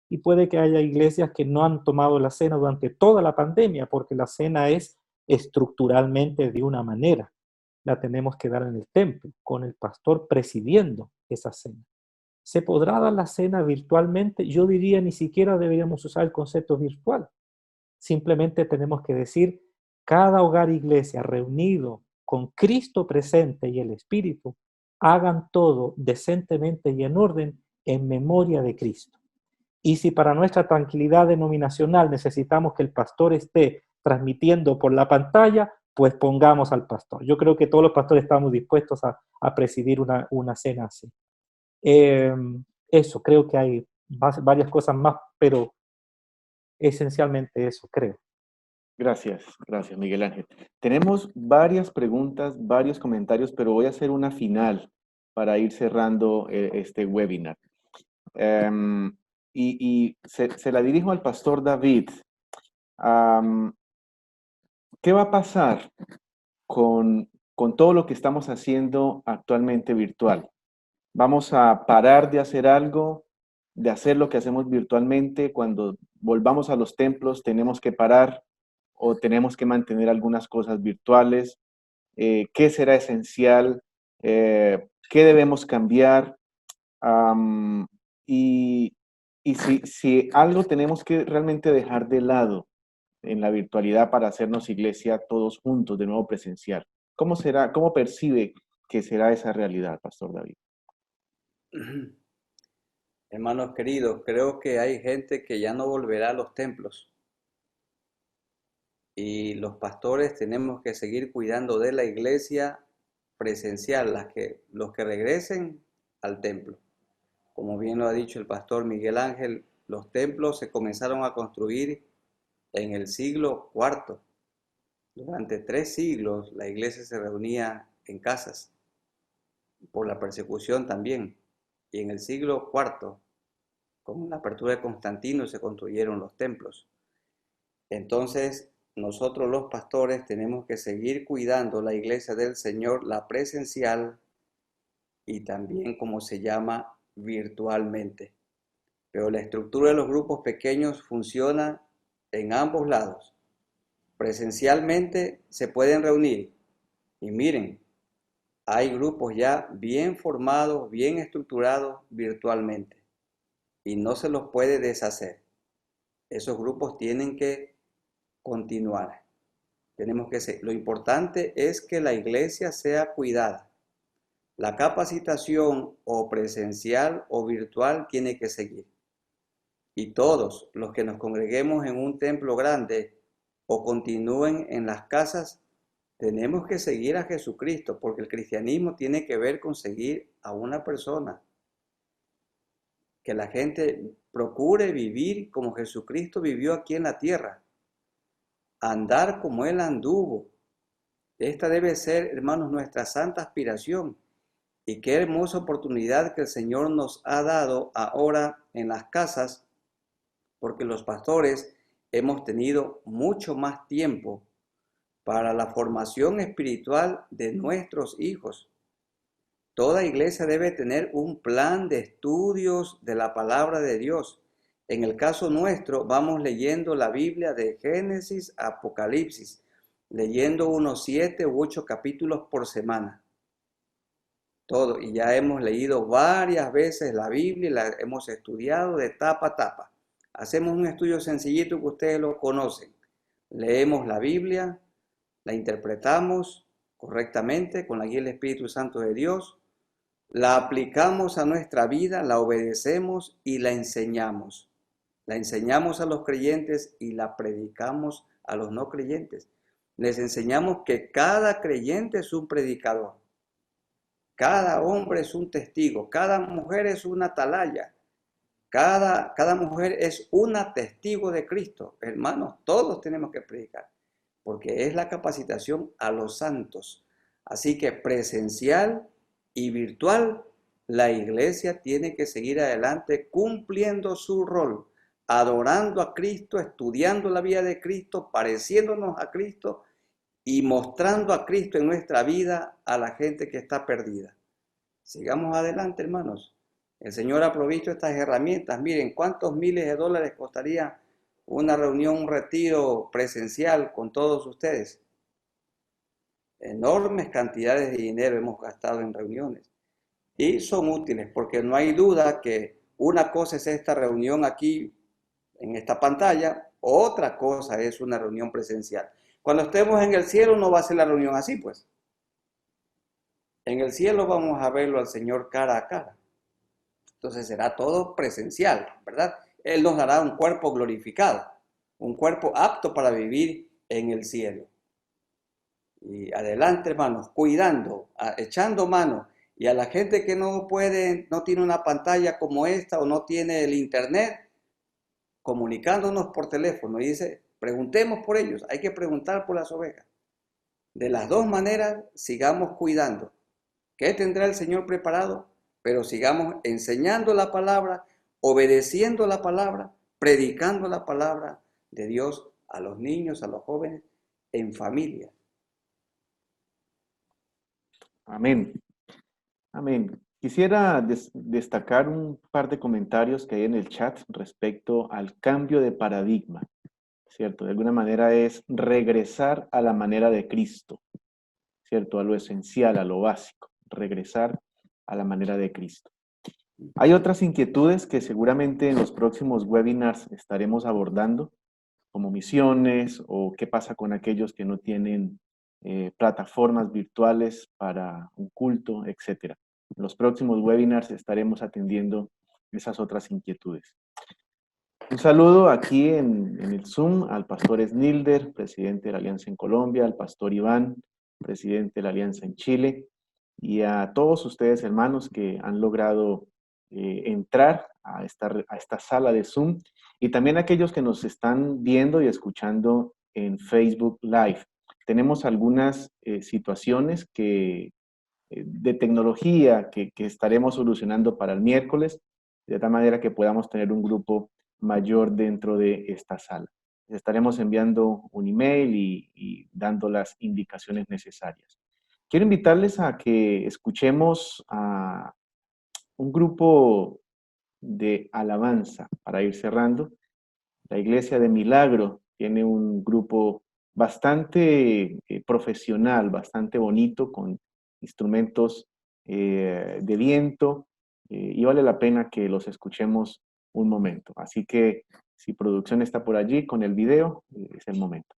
Y puede que haya iglesias que no han tomado la cena durante toda la pandemia, porque la cena es estructuralmente de una manera. La tenemos que dar en el templo, con el pastor presidiendo esa cena. ¿Se podrá dar la cena virtualmente? Yo diría ni siquiera deberíamos usar el concepto virtual. Simplemente tenemos que decir, cada hogar e iglesia reunido con Cristo presente y el Espíritu, hagan todo decentemente y en orden en memoria de Cristo. Y si para nuestra tranquilidad denominacional necesitamos que el pastor esté transmitiendo por la pantalla, pues pongamos al pastor. Yo creo que todos los pastores estamos dispuestos a presidir una cena así. Eso, creo que hay varias cosas más, pero esencialmente eso, creo. Gracias, gracias, Miguel Ángel. Tenemos varias preguntas, varios comentarios, pero voy a hacer una final para ir cerrando este webinar. Se la dirijo al pastor David. ¿Qué va a pasar con todo lo que estamos haciendo actualmente virtual? ¿Vamos a parar de hacer algo, de hacer lo que hacemos virtualmente? Cuando volvamos a los templos, ¿tenemos que parar o tenemos que mantener algunas cosas virtuales? ¿Qué será esencial? ¿Qué debemos cambiar? Y si algo tenemos que realmente dejar de lado en la virtualidad para hacernos iglesia todos juntos, de nuevo presencial. ¿Cómo será, cómo percibe que será esa realidad, Pastor David? Hermanos queridos, creo que hay gente que ya no volverá a los templos. y los pastores tenemos que seguir cuidando de la iglesia presencial, los que regresen al templo. Como bien lo ha dicho el pastor Miguel Ángel, los templos se comenzaron a construir en el siglo IV. Durante 3 siglos la iglesia se reunía en casas, por la persecución también. Y en el siglo IV, con la apertura de Constantino, se construyeron los templos. Entonces, nosotros los pastores tenemos que seguir cuidando la iglesia del Señor, la presencial y también, como se llama, virtualmente. Pero la estructura de los grupos pequeños funciona en ambos lados. Presencialmente se pueden reunir y miren, hay grupos ya bien formados, bien estructurados virtualmente y no se los puede deshacer. Esos grupos tienen que continuar. Lo importante es que la iglesia sea cuidada. La capacitación o presencial o virtual tiene que seguir. Y todos los que nos congreguemos en un templo grande o continúen en las casas, tenemos que seguir a Jesucristo, porque el cristianismo tiene que ver con seguir a una persona. Que la gente procure vivir como Jesucristo vivió aquí en la tierra. Andar como Él anduvo. Esta debe ser, hermanos, nuestra santa aspiración. Y qué hermosa oportunidad que el Señor nos ha dado ahora en las casas, porque los pastores hemos tenido mucho más tiempo para la formación espiritual de nuestros hijos. Toda iglesia debe tener un plan de estudios de la palabra de Dios. En el caso nuestro, vamos leyendo la Biblia de Génesis a Apocalipsis, leyendo unos 7 u 8 capítulos por semana. Todo, y ya hemos leído varias veces la Biblia y la hemos estudiado de tapa a tapa. Hacemos un estudio sencillito que ustedes lo conocen. Leemos la Biblia, la interpretamos correctamente con la guía del Espíritu Santo de Dios, la aplicamos a nuestra vida, la obedecemos y la enseñamos. La enseñamos a los creyentes y la predicamos a los no creyentes. Les enseñamos que cada creyente es un predicador. Cada hombre es un testigo, cada mujer es una atalaya, cada mujer es una testigo de Cristo. Hermanos, todos tenemos que predicar, porque es la capacitación a los santos. Así que presencial y virtual, la iglesia tiene que seguir adelante cumpliendo su rol, adorando a Cristo, estudiando la vida de Cristo, pareciéndonos a Cristo y mostrando a Cristo en nuestra vida a la gente que está perdida. Sigamos adelante, hermanos. El Señor ha provisto estas herramientas. Miren, ¿cuántos miles de dólares costaría una reunión, un retiro presencial con todos ustedes? Enormes cantidades de dinero hemos gastado en reuniones. Y son útiles porque no hay duda que una cosa es esta reunión aquí en esta pantalla, otra cosa es una reunión presencial. Cuando estemos en el cielo no va a ser la reunión así, pues. En el cielo vamos a verlo al Señor cara a cara. Entonces será todo presencial, ¿verdad? Él nos dará un cuerpo glorificado, un cuerpo apto para vivir en el cielo. Y adelante, hermanos, cuidando, echando mano. Y a la gente que no puede, no tiene una pantalla como esta o no tiene el internet, comunicándonos por teléfono. Y dice, preguntemos por ellos, hay que preguntar por las ovejas. De las dos maneras, sigamos cuidando. ¿Qué tendrá el Señor preparado? Pero sigamos enseñando la palabra, obedeciendo la palabra, predicando la palabra de Dios a los niños, a los jóvenes, en familia. Amén. Amén. Quisiera destacar un par de comentarios que hay en el chat respecto al cambio de paradigma, ¿cierto? De alguna manera es regresar a la manera de Cristo, ¿cierto? A lo esencial, a lo básico, regresar a la manera de Cristo. Hay otras inquietudes que seguramente en los próximos webinars estaremos abordando, como misiones o qué pasa con aquellos que no tienen plataformas virtuales para un culto, etc. En los próximos webinars estaremos atendiendo esas otras inquietudes. Un saludo aquí en el Zoom al pastor Snilder, presidente de la Alianza en Colombia, al pastor Iván, presidente de la Alianza en Chile, y a todos ustedes, hermanos, que han logrado entrar a esta sala de Zoom, y también a aquellos que nos están viendo y escuchando en Facebook Live. Tenemos algunas situaciones de tecnología que estaremos solucionando para el miércoles, de tal manera que podamos tener un grupo mayor dentro de esta sala. Les estaremos enviando un email y dando las indicaciones necesarias. Quiero invitarles a que escuchemos a un grupo de alabanza para ir cerrando. La Iglesia de Milagro tiene un grupo bastante profesional, bastante bonito, con instrumentos de viento, y vale la pena que los escuchemos un momento. Así que si producción está por allí con el video, es el momento.